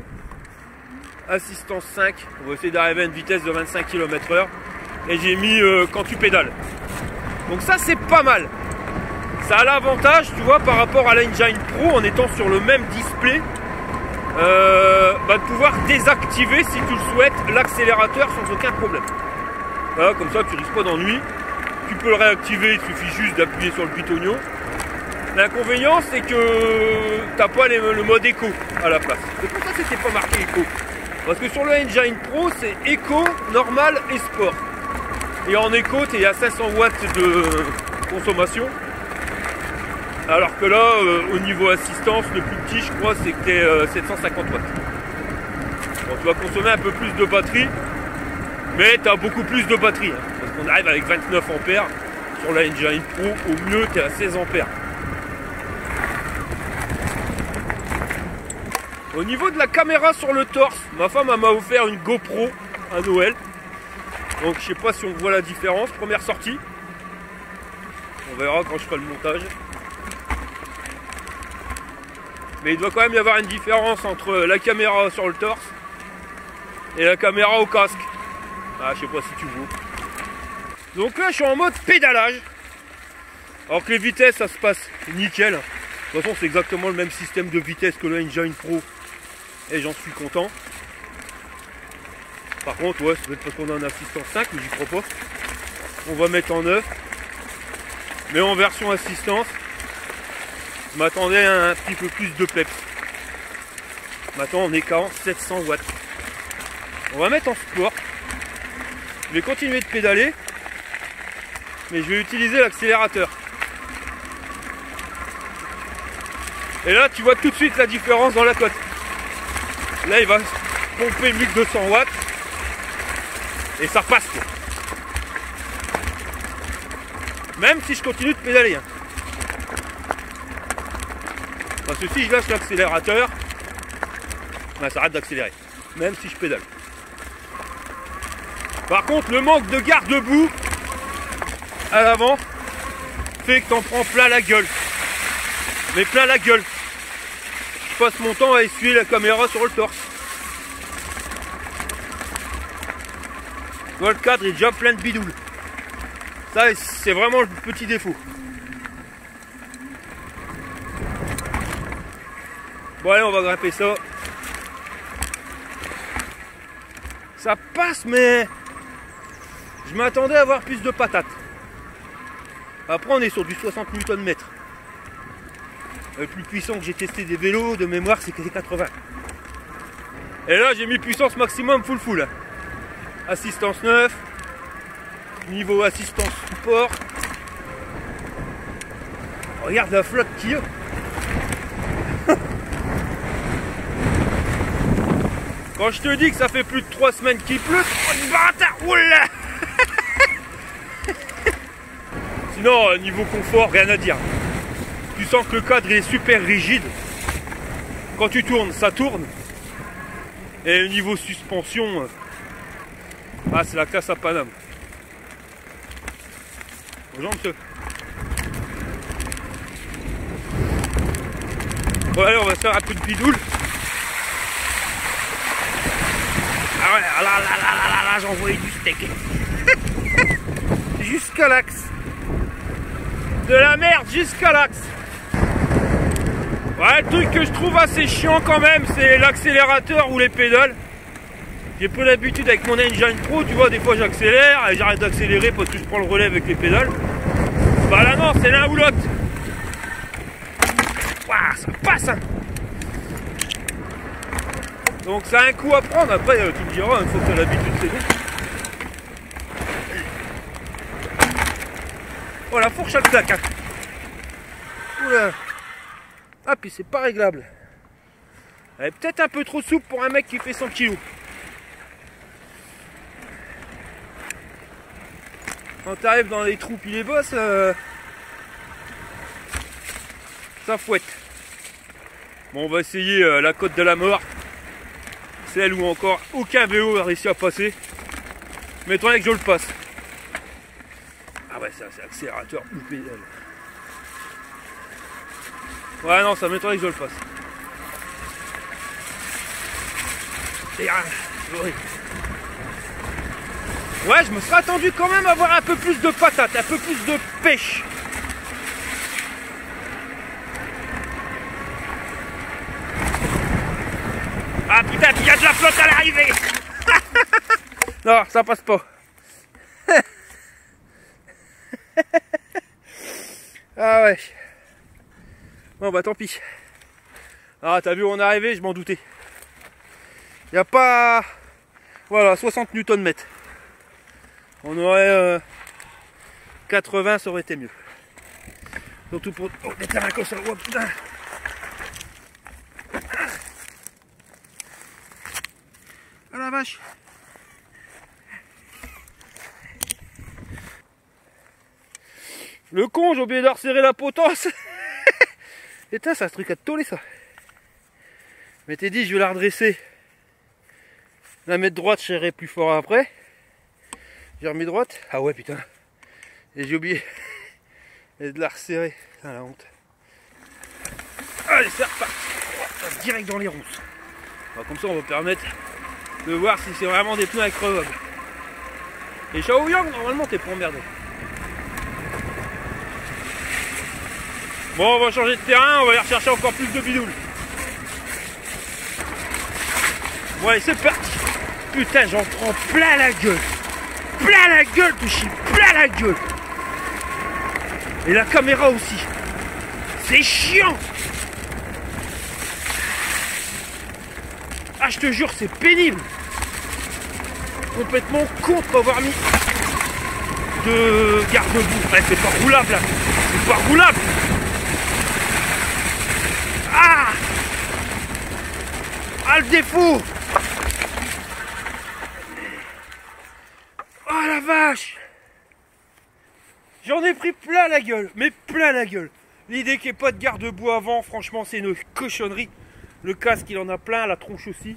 assistance 5. On va essayer d'arriver à une vitesse de 25 km/h. Et j'ai mis quand tu pédales. Donc ça c'est pas mal. Ça a l'avantage, tu vois, par rapport à l'Engine Pro, en étant sur le même display, de pouvoir désactiver, si tu le souhaites, l'accélérateur sans aucun problème. Voilà, comme ça tu risques pas d'ennui. Tu peux le réactiver, il suffit juste d'appuyer sur le pitonio. L'inconvénient, c'est que t'as pas le mode éco à la place. C'est pour ça que c'était pas marqué éco. Parce que sur le Engine Pro, c'est éco, normal et sport. Et en éco, tu es à 500 watts de consommation. Alors que là, au niveau assistance, le plus petit, je crois, c'est que tu es 750 watts. Bon, tu vas consommer un peu plus de batterie, mais tu as beaucoup plus de batterie. Hein, parce qu'on arrive avec 29 ampères. Sur la Engine Pro, au mieux, tu es à 16 ampères. Au niveau de la caméra sur le torse, ma femme m'a offert une GoPro à Noël. Donc je sais pas si on voit la différence. Première sortie. On verra quand je ferai le montage. Mais il doit quand même y avoir une différence entre la caméra sur le torse et la caméra au casque. Ah, je sais pas si tu vois. Donc là je suis en mode pédalage. Alors que les vitesses ça se passe nickel. De toute façon c'est exactement le même système de vitesse que le Engine Pro. Et j'en suis content. Par contre, ouais, ça doit être parce qu'on a un assistance 5, mais j'y crois pas. On va mettre en 9. Mais en version assistance, je m'attendais à un petit peu plus de peps. Maintenant, on est qu'à 700 watts. On va mettre en sport. Je vais continuer de pédaler. Mais je vais utiliser l'accélérateur. Et là, tu vois tout de suite la différence dans la cote. Là, il va pomper 1200 watts. Et ça repasse. Quoi. Même si je continue de pédaler. Hein. Parce que si je lâche l'accélérateur, ben, ça arrête d'accélérer. Même si je pédale. Par contre, le manque de garde-boue à l'avant fait que t'en prends plein la gueule. Mais plein la gueule. Je passe mon temps à essuyer la caméra sur le torse. Le cadre est déjà plein de bidoules. Ça, c'est vraiment le petit défaut. Bon, allez, on va grimper ça. Ça passe, mais je m'attendais à avoir plus de patates. Après, on est sur du 60 Nm. Le plus puissant que j'ai testé des vélos de mémoire, c'est que c'est 80. Et là, j'ai mis puissance maximum full. Assistance 9. Niveau assistance support. Regarde la flotte qu'il y a. Quand je te dis que ça fait plus de 3 semaines qu'il pleut, oh bâtard, oula. Sinon, niveau confort, rien à dire. Tu sens que le cadre il est super rigide. Quand tu tournes, ça tourne. Et niveau suspension, ah, c'est la classe à Paname. Bonjour monsieur. Bon allez, on va se faire un peu de bidoule. Ah ouais, là, j'ai envoyé du steak. Jusqu'à l'axe. De la merde jusqu'à l'axe. Ouais, le truc que je trouve assez chiant quand même, c'est l'accélérateur ou les pédales. J'ai peu l'habitude avec mon Engine Pro, tu vois, des fois j'accélère et j'arrête d'accélérer parce que je prends le relais avec les pédales. Bah là non, c'est l'un ou l'autre. Waouh, ça passe hein. Donc ça a un coup à prendre, après tu me diras, il faut que tu aies l'habitude, c'est bon. Oh la fourche à claque hein. Oula. Ah puis c'est pas réglable. Elle est peut-être un peu trop souple pour un mec qui fait 100 kg. Quand tu arrives dans les trous puis les bosses, ça fouette. Bon, on va essayer la côte de la mort. Celle où encore aucun vélo a réussi à passer. Mais tant que je le passe. Ah ouais, ça c'est accélérateur ou pédale. Ouais non, ça m'étonnerait que je le fasse. Ouais, je me serais attendu quand même à avoir un peu plus de patate, un peu plus de pêche. Ah putain, il y a de la flotte à l'arrivée. Non, ça passe pas. Ah ouais. Bon bah tant pis. Ah t'as vu, on est arrivé, je m'en doutais. Il n'y a pas... Voilà, 60 Nm. On aurait 80, ça aurait été mieux. Surtout pour... Oh, des terrains comme ça, oh putain. Ah la vache. Le con, j'ai oublié de resserrer la potence. Putain, c'est un truc à te toller ça. Je m'étais dit, je vais la redresser. La mettre droite, je serrerai plus fort après. J'ai remis droite. Ah ouais, putain. Et j'ai oublié de la resserrer. Ah la honte. Allez, c'est reparti. On passe direct dans les rousses. Alors, comme ça, on va permettre de voir si c'est vraiment des pneus increvables. Et Shaoyang, normalement, t'es pas emmerdé. Bon, on va changer de terrain, on va aller rechercher encore plus de bidoules. Bon, allez, c'est parti. Putain, j'en prends plein la gueule. Plein la gueule, Touchy, plein la gueule. Et la caméra aussi. C'est chiant. Ah, je te jure, c'est pénible. Complètement con de pas avoir mis de garde-boue. Ouais, c'est pas roulable là. C'est pas roulable. Ah! Ah, le défaut! Oh la vache! J'en ai pris plein la gueule, mais plein la gueule. L'idée qu'il n'y ait pas de garde-boue avant, franchement, c'est une cochonnerie. Le casque, il en a plein, la tronche aussi.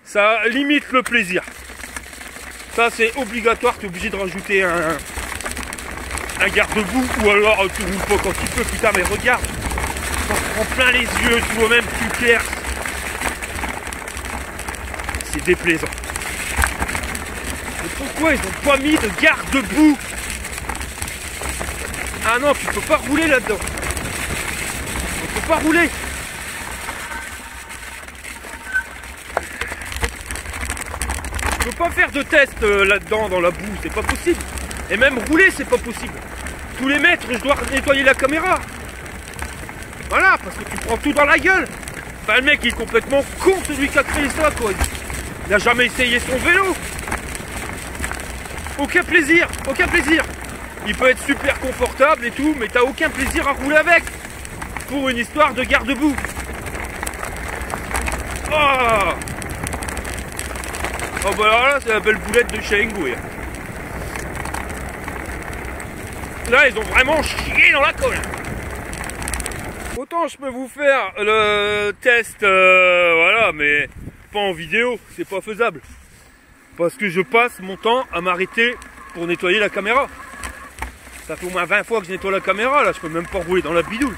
Ça limite le plaisir. Ça, c'est obligatoire, tu es obligé de rajouter un garde-boue, ou alors tu roules pas quand tu peux. Putain, mais regarde! On prend plein les yeux, tu vois même plus clair. C'est déplaisant. Mais pourquoi ils n'ont pas mis de garde-boue? Ah non, tu peux pas rouler là-dedans. On peut pas rouler. Je peux pas faire de test là-dedans dans la boue, c'est pas possible. Et même rouler, c'est pas possible. Tous les mètres, je dois nettoyer la caméra. Voilà, parce que tu prends tout dans la gueule. Enfin, le mec, il est complètement con, celui qui a créé ça, quoi. Il n'a jamais essayé son vélo. Aucun plaisir, aucun plaisir. Il peut être super confortable et tout, mais t'as aucun plaisir à rouler avec. Pour une histoire de garde-boue. Oh, oh bah alors là, c'est la belle boulette de Shaengui. Là, ils ont vraiment chié dans la colle. Autant je peux vous faire le test, voilà, mais pas en vidéo, c'est pas faisable. Parce que je passe mon temps à m'arrêter pour nettoyer la caméra. Ça fait au moins 20 fois que je nettoie la caméra, là, je peux même pas rouler dans la bidoule.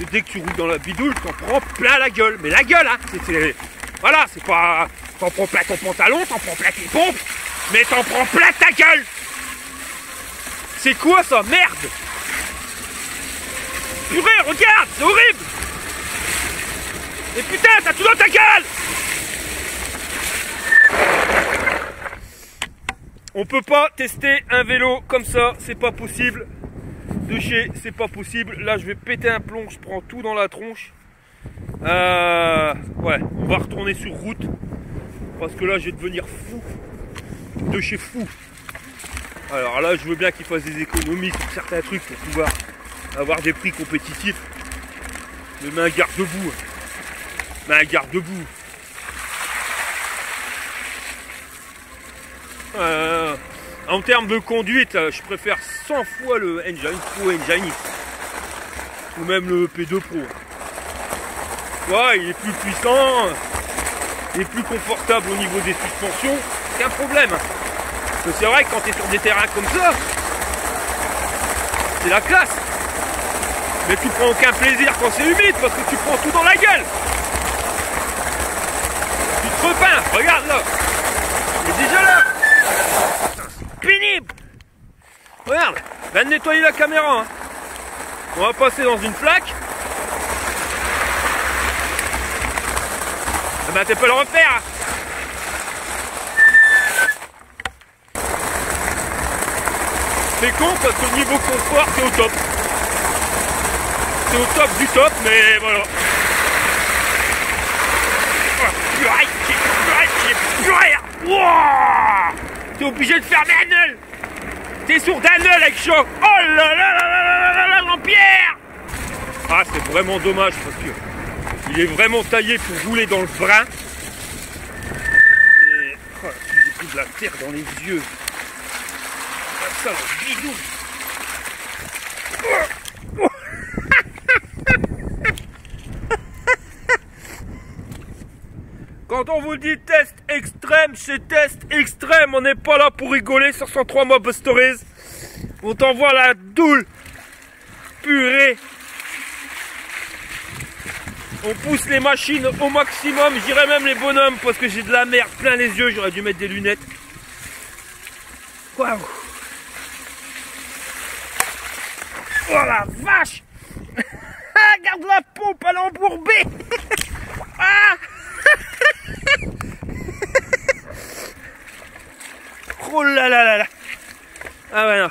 Et dès que tu roules dans la bidoule, t'en prends plein la gueule. Mais la gueule, hein, voilà, c'est pas... T'en prends plein ton pantalon, t'en prends plein tes pompes, mais t'en prends plein ta gueule. C'est quoi ça, merde? Purée, regarde, c'est horrible. Et putain, t'as tout dans ta gueule. On peut pas tester un vélo comme ça, c'est pas possible. De chez, c'est pas possible. Là, je vais péter un plomb, je prends tout dans la tronche. Ouais, on va retourner sur route. Parce que là, je vais devenir fou. De chez fou. Alors là, je veux bien qu'ils fassent des économies sur certains trucs pour pouvoir avoir des prix compétitifs. Mais un garde-boue. Mais un garde-boue. En termes de conduite, je préfère 100 fois le Engine Pro Engine X. Ou même le P2 Pro. Ouais, il est plus puissant. Il est plus confortable au niveau des suspensions. Aucun problème. Parce que c'est vrai que quand tu es sur des terrains comme ça, c'est la classe. Mais tu prends aucun plaisir quand c'est humide parce que tu prends tout dans la gueule. Tu te repeins, regarde là. Il est déjà là. C'est pénible. Regarde, je viens de nettoyer la caméra. Hein. On va passer dans une plaque. Ah bah tu peux le refaire. C'est con parce que le niveau confort c'est au top. C'est au top du top, mais voilà. T'es obligé de fermer un œil. T'es sourd d'un œil avec choc. Oh là là là là là là, Jean-Pierre. Ah, c'est vraiment dommage parce que il est vraiment taillé pour rouler dans le brin. Et oh, j'ai pris de la terre dans les yeux. Ça, le bidou. Quand on vous dit test extrême, c'est test extrême. On n'est pas là pour rigoler sur 103 Mob Stories. On t'envoie la doule. Purée. On pousse les machines au maximum. Je dirais même les bonhommes parce que j'ai de la merde plein les yeux. J'aurais dû mettre des lunettes. Waouh. Oh la vache. Regarde la pompe, elle est embourbée. Ah. Oh là là là là. Ah ouais non.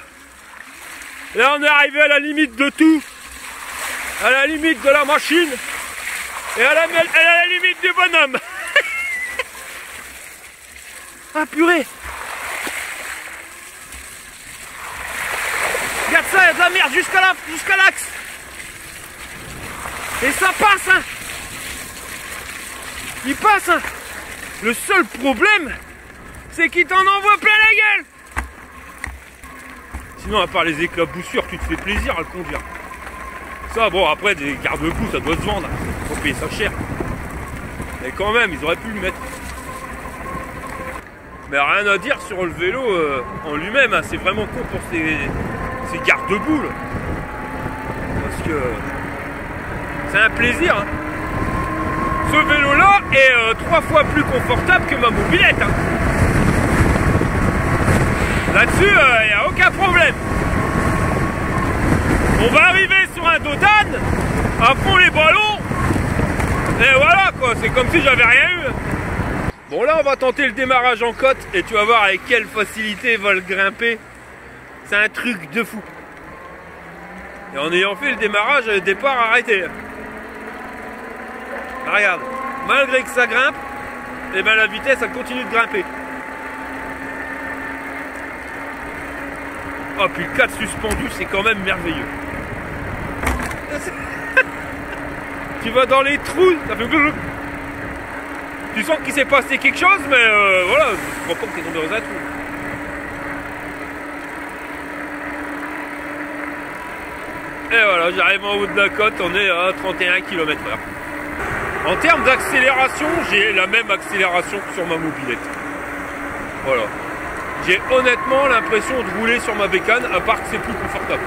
Là on est arrivé à la limite de tout. À la limite de la machine. Et à la limite du bonhomme. Ah purée. Regarde ça, il y a de la merde jusqu'à l'axe. Et ça passe hein. Il passe hein. Le seul problème, c'est qu'il t'en envoie plein la gueule. Sinon, à part les éclaboussures, tu te fais plaisir à le conduire. Ça, bon, après, des garde-coups, ça doit se vendre. Faut payer ça cher. Mais quand même, ils auraient pu le mettre. Mais rien à dire sur le vélo en lui-même. Hein. C'est vraiment con pour ces garde-boue. Parce que c'est un plaisir. Hein. Ce vélo-là est 3 fois plus confortable que ma mobilette. Hein. Là-dessus, il n'y a aucun problème. On va arriver sur un dos d'âne, à fond les ballons, et voilà quoi, c'est comme si j'avais rien eu. Bon là, on va tenter le démarrage en côte, et tu vas voir avec quelle facilité il va le grimper. C'est un truc de fou. Et en ayant fait le démarrage, le départ arrêté. Ah, regarde, malgré que ça grimpe, et ben la vitesse elle continue de grimper. Oh puis le 4 suspendu c'est quand même merveilleux. Tu vas dans les trous, ça fait glou. Tu sens qu'il s'est passé quelque chose, mais voilà, je crois pas que t'es tombé dans un trou. Et voilà, j'arrive en haut de la côte, on est à 31 km/h. En termes d'accélération, j'ai la même accélération que sur ma mobilette. Voilà. J'ai honnêtement l'impression de rouler sur ma bécane, à part que c'est plus confortable.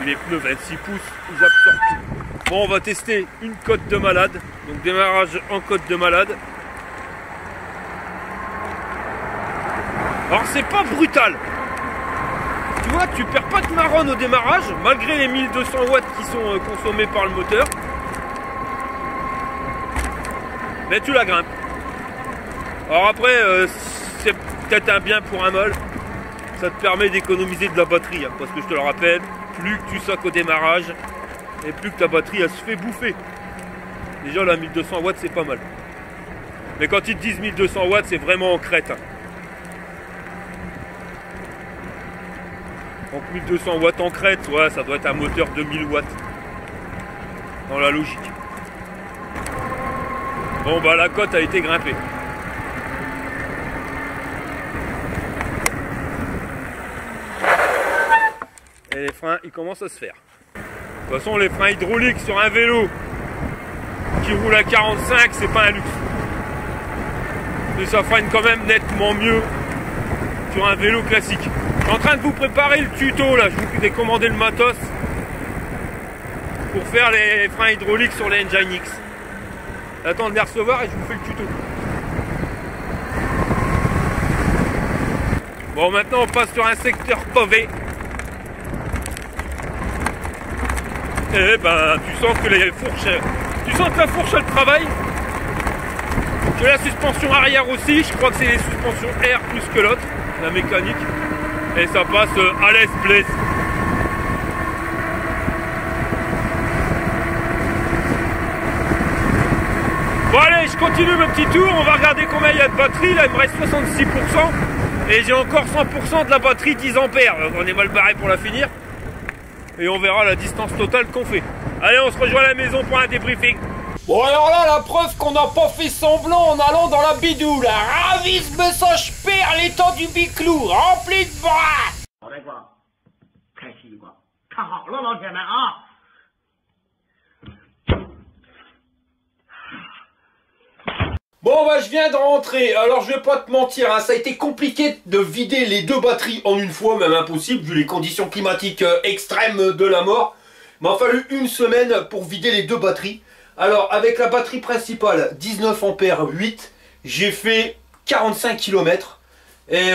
Les pneus 26 pouces, ils absorbent tout. Bon, on va tester une côte de malade. Donc démarrage en côte de malade. Alors c'est pas brutal. Tu vois, tu perds pas de marronne au démarrage, malgré les 1200 watts qui sont consommés par le moteur. Mais tu la grimpes. Alors après, c'est peut-être un bien pour un mal. Ça te permet d'économiser de la batterie. Hein, parce que je te le rappelle, plus que tu sacs au démarrage, et plus que ta batterie elle se fait bouffer. Déjà la 1200 watts c'est pas mal. Mais quand ils te disent 1200 watts, c'est vraiment en crête. Hein. Donc 1200 watts en crête, ouais, ça doit être un moteur de 1000 watts. Dans la logique. Bon bah la côte a été grimpée. Et les freins, ils commencent à se faire. De toute façon, les freins hydrauliques sur un vélo qui roule à 45, c'est pas un luxe. Mais ça freine quand même nettement mieux sur un vélo classique. Je suis en train de vous préparer le tuto là, je vous ai commandé le matos pour faire les freins hydrauliques sur les Engine X. J'attends de les recevoir et je vous fais le tuto. Bon, maintenant on passe sur un secteur pavé. et ben tu sens que les fourches, tu sens que la fourche elle travaille. Que la suspension arrière aussi, je crois que c'est les suspensions air plus que l'autre, la mécanique, et ça passe à l'aise place. Bon allez, je continue mon petit tour, on va regarder combien il y a de batterie, là il me reste 66%, et j'ai encore 100% de la batterie 10 ampères, donc on est mal barré pour la finir, et on verra la distance totale qu'on fait. Allez, on se rejoint à la maison pour un débriefing. Bon alors là, la preuve qu'on n'a pas fait semblant en allant dans la bidou, là. Ravise message père, l'étang du biclou, rempli de bras. Bon bah je viens de rentrer, alors je vais pas te mentir, hein, ça a été compliqué de vider les deux batteries en une fois, même impossible, vu les conditions climatiques extrêmes de la mort. Il m'a fallu une semaine pour vider les deux batteries. Alors, avec la batterie principale, 19 ampères 8, j'ai fait 45 km. Et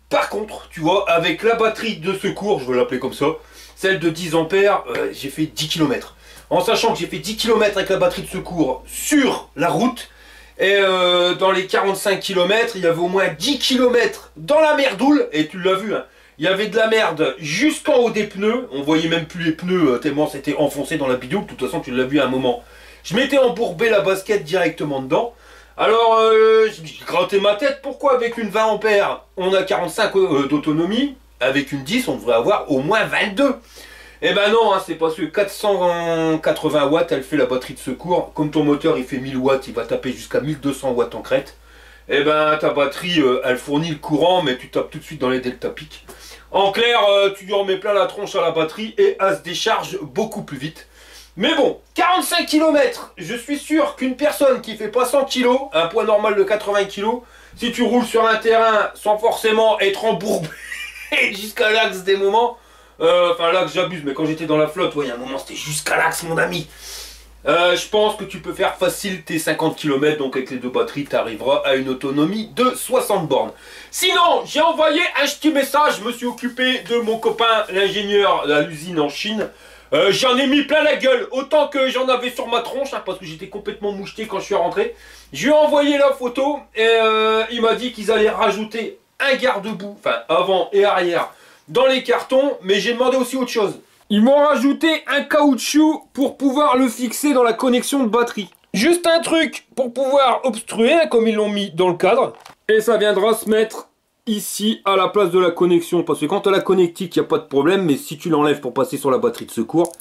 par contre, tu vois, avec la batterie de secours, je vais l'appeler comme ça, celle de 10 ampères, j'ai fait 10 km. En sachant que j'ai fait 10 km avec la batterie de secours sur la route. Et dans les 45 km, il y avait au moins 10 km dans la merdoule. Et tu l'as vu, hein. Il y avait de la merde jusqu'en haut des pneus. On voyait même plus les pneus tellement c'était enfoncé dans la bidou. De toute façon, tu l'as vu à un moment. Je m'étais embourbé la basket directement dedans. Alors, j'ai gratté ma tête. Pourquoi avec une 20 ampères, on a 45 d'autonomie? Avec une 10, on devrait avoir au moins 22. Eh ben non, hein, c'est parce que 480 watts, elle fait la batterie de secours. Comme ton moteur, il fait 1000 watts, il va taper jusqu'à 1200 watts en crête. Eh ben, ta batterie, elle fournit le courant, mais tu tapes tout de suite dans les delta pics. En clair, tu lui remets plein la tronche à la batterie et elle se décharge beaucoup plus vite. Mais bon, 45 km, je suis sûr qu'une personne qui fait pas 100 kg, un poids normal de 80 kg, si tu roules sur un terrain sans forcément être embourbé jusqu'à l'axe des moments, enfin l'axe j'abuse, mais quand j'étais dans la flotte, ouais, il y a un moment c'était jusqu'à l'axe mon ami. Je pense que tu peux faire facile tes 50 km, donc avec les deux batteries, tu arriveras à une autonomie de 60 bornes. Sinon, j'ai envoyé un petit message, je me suis occupé de mon copain, l'ingénieur à l'usine en Chine. J'en ai mis plein la gueule, autant que j'en avais sur ma tronche, hein, parce que j'étais complètement moucheté quand je suis rentré. Je lui ai envoyé la photo, et il m'a dit qu'ils allaient rajouter un garde-boue, enfin avant et arrière, dans les cartons, mais j'ai demandé aussi autre chose. Ils m'ont rajouté un caoutchouc pour pouvoir le fixer dans la connexion de batterie. Juste un truc pour pouvoir obstruer, hein, comme ils l'ont mis dans le cadre. Et ça viendra se mettre ici à la place de la connexion. Parce que quand tu as la connectique, il n'y a pas de problème. Mais si tu l'enlèves pour passer sur la batterie de secours,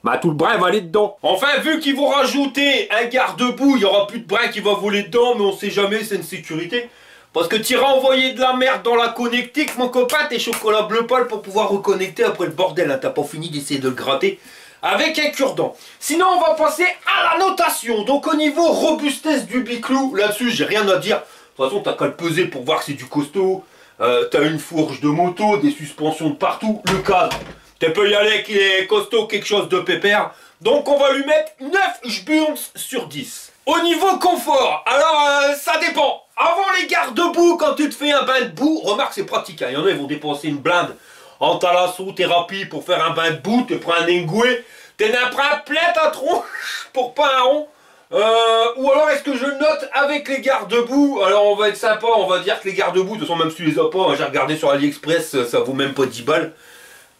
bah tout le brin va aller dedans. Enfin, vu qu'ils vont rajouter un garde-boue, il n'y aura plus de brin qui va voler dedans. Mais on sait jamais, c'est une sécurité. Parce que tu iras envoyer de la merde dans la connectique, mon copain, tes chocolats bleu pâle pour pouvoir reconnecter après le bordel. Hein, t'as pas fini d'essayer de le gratter avec un cure-dent. Sinon, on va passer à la notation. Donc, au niveau robustesse du biclou, là-dessus, j'ai rien à dire. De toute façon, t'as qu'à le peser pour voir que c'est du costaud. T'as une fourche de moto, des suspensions de partout. Le cadre, tu peux y aller qu'il est costaud, quelque chose de pépère. Donc, on va lui mettre 9 jburns sur 10. Au niveau confort, alors, ça dépend. Avant les garde-boue, quand tu te fais un bain de boue, remarque c'est pratique, hein. Il y en a, ils vont dépenser une blinde en thalassothérapie pour faire un bain de boue, tu prends un engoué, t'en as plein ta tronche pour pas un rond. Ou alors est-ce que je note avec les garde-boue? Alors on va être sympa, on va dire que les garde-boue, de toute façon même si tu les as pas, j'ai regardé sur AliExpress, ça vaut même pas 10 balles.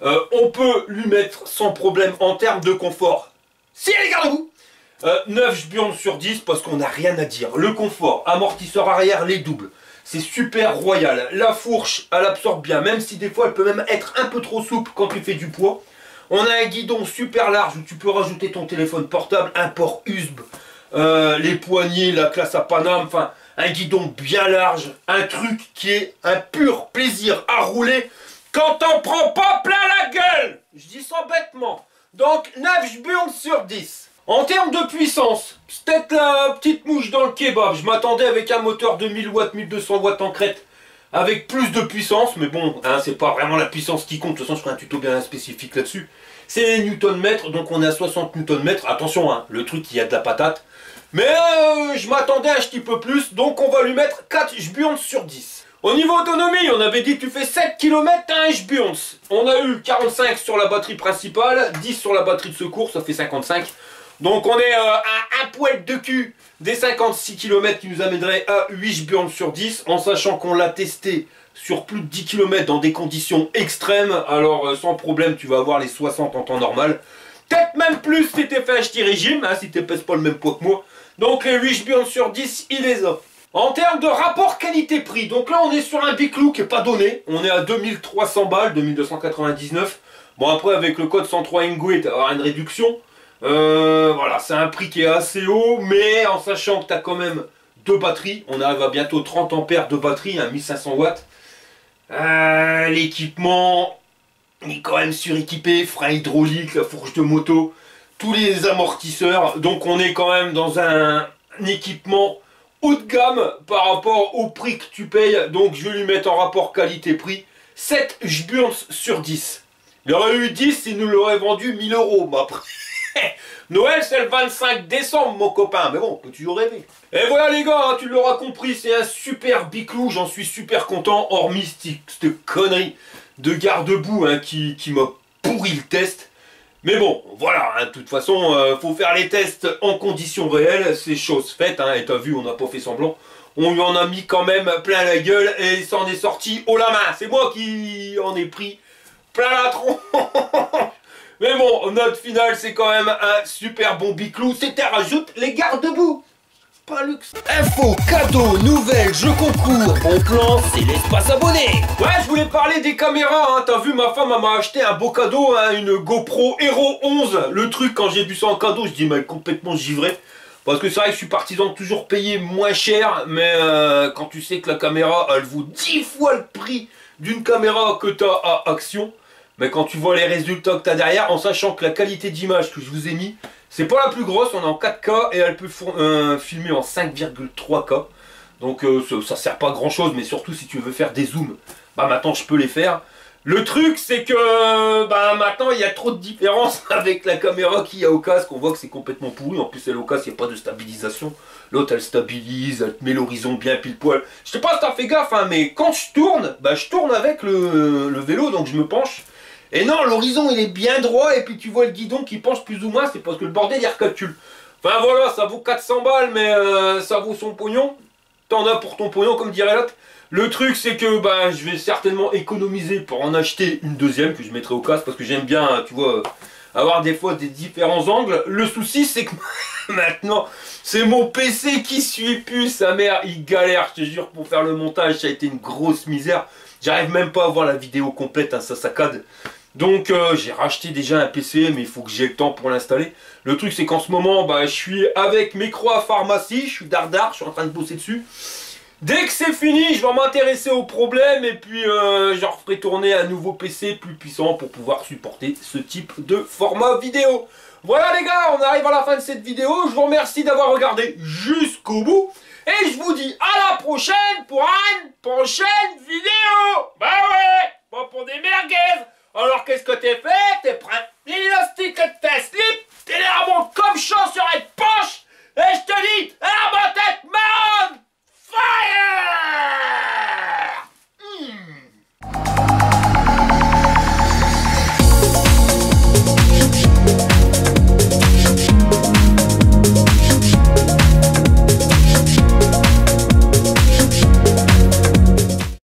On peut lui mettre sans problème en termes de confort. Si les garde-boue 9 jburns sur 10 parce qu'on n'a rien à dire. Le confort, amortisseur arrière, les doubles. C'est super royal. La fourche, elle absorbe bien, même si des fois elle peut même être un peu trop souple quand tu fais du poids. On a un guidon super large où tu peux rajouter ton téléphone portable, un port USB, les poignées, la classe à Paname, enfin un guidon bien large, un truc qui est un pur plaisir à rouler quand t'en prends pas plein la gueule. Je dis ça bêtement. Donc 9 jburns sur 10. En termes de puissance, c'est peut-être la petite mouche dans le kebab. Je m'attendais avec un moteur de 1000 watts, 1200 watts en crête, avec plus de puissance. Mais bon, hein, c'est pas vraiment la puissance qui compte. De toute façon, je ferai un tuto bien spécifique là-dessus. C'est les newton-mètres, donc on est à 60 newton-mètres. Attention, hein, le truc, il y a de la patate. Mais je m'attendais un petit peu plus, donc on va lui mettre 4 jburns sur 10. Au niveau autonomie, on avait dit tu fais 7 km, t'as un H-Burns. On a eu 45 sur la batterie principale, 10 sur la batterie de secours, ça fait 55. Donc on est à un poil de cul des 56 km qui nous amènerait à 8 Burns sur 10, en sachant qu'on l'a testé sur plus de 10 km dans des conditions extrêmes. Alors sans problème, tu vas avoir les 60 en temps normal. Peut-être même plus si t'es fait acheter régime, hein, si tu pèses pas le même poids que moi. Donc les 8 Burns sur 10, il les a. En termes de rapport qualité-prix, donc là on est sur un Biclou qui n'est pas donné. On est à 2300 balles, 2299. Bon après avec le code 103 Ingwe, tu vas avoir une réduction. Voilà, c'est un prix qui est assez haut, mais en sachant que tu as quand même deux batteries, on arrive à bientôt 30 ampères de batterie, hein, 1500 watts. L'équipement est quand même suréquipé, frein hydraulique, la fourche de moto, tous les amortisseurs. Donc on est quand même dans un équipement haut de gamme par rapport au prix que tu payes. Donc je vais lui mettre en rapport qualité-prix 7 Burns sur 10. Il aurait eu 10, il nous l'aurait vendu 1000 €. Mais après, Noël c'est le 25 décembre mon copain, mais bon, on peut toujours rêver. Et voilà les gars, hein, tu l'auras compris, c'est un super Biclou, j'en suis super content, hormis cette connerie de garde-boue hein, qui m'a pourri le test. Mais bon, voilà, hein, de toute façon, faut faire les tests en conditions réelles, c'est chose faite, hein, et t'as vu, on n'a pas fait semblant. On lui en a mis quand même plein la gueule et il s'en est sorti haut la main. C'est moi qui en ai pris plein la tronche. Mais bon, note finale, c'est quand même un super bon Biclou. C'était rajoute les garde-boue. Pas luxe. Info, cadeau, nouvelles, jeux concours. Bon plan, c'est l'espace abonné. Ouais, je voulais parler des caméras. Hein. T'as vu, ma femme m'a acheté un beau cadeau, hein, une GoPro Hero 11. Le truc, quand j'ai vu ça en cadeau, je dis, mais complètement givré. Parce que c'est vrai que je suis partisan de toujours payer moins cher. Mais quand tu sais que la caméra, elle vaut 10 fois le prix d'une caméra que tu as à Action. Mais quand tu vois les résultats que tu as derrière, en sachant que la qualité d'image que je vous ai mis, c'est pas la plus grosse, on est en 4K et elle peut filmer en 5,3K. Donc ça sert pas à grand chose, mais surtout si tu veux faire des zooms, bah maintenant je peux les faire. Le truc c'est que bah maintenant il y a trop de différence avec la caméra qu'il y a au casque. On voit que c'est complètement pourri, en plus elle au casque il n'y a pas de stabilisation. L'autre elle stabilise, elle te met l'horizon bien pile poil. Je sais pas si t'as fait gaffe hein, mais quand je tourne, bah je tourne avec le vélo, donc je me penche. Et non, l'horizon il est bien droit et puis tu vois le guidon qui penche plus ou moins, c'est parce que le bordel il recalcule. Enfin voilà, ça vaut 400 balles mais ça vaut son pognon. T'en as pour ton pognon comme dirait l'autre. Le truc c'est que bah, je vais certainement économiser pour en acheter une deuxième que je mettrai au casque parce que j'aime bien, tu vois, avoir des fois des différents angles. Le souci c'est que maintenant c'est mon PC qui suit plus, sa mère il galère, je te jure, pour faire le montage, ça a été une grosse misère. J'arrive même pas à voir la vidéo complète, hein, ça saccade. Donc j'ai racheté déjà un PC mais il faut que j'ai le temps pour l'installer. Le truc c'est qu'en ce moment bah, je suis avec mes croix à pharmacie, je suis dardard, je suis en train de bosser dessus. Dès que c'est fini je vais m'intéresser au problème et puis je referai tourner un nouveau PC plus puissant pour pouvoir supporter ce type de format vidéo. Voilà les gars, on arrive à la fin de cette vidéo, je vous remercie d'avoir regardé jusqu'au bout. Et je vous dis à la prochaine pour une prochaine vidéo. Bah ouais, pas pour des merguez. Alors qu'est-ce que t'es fait?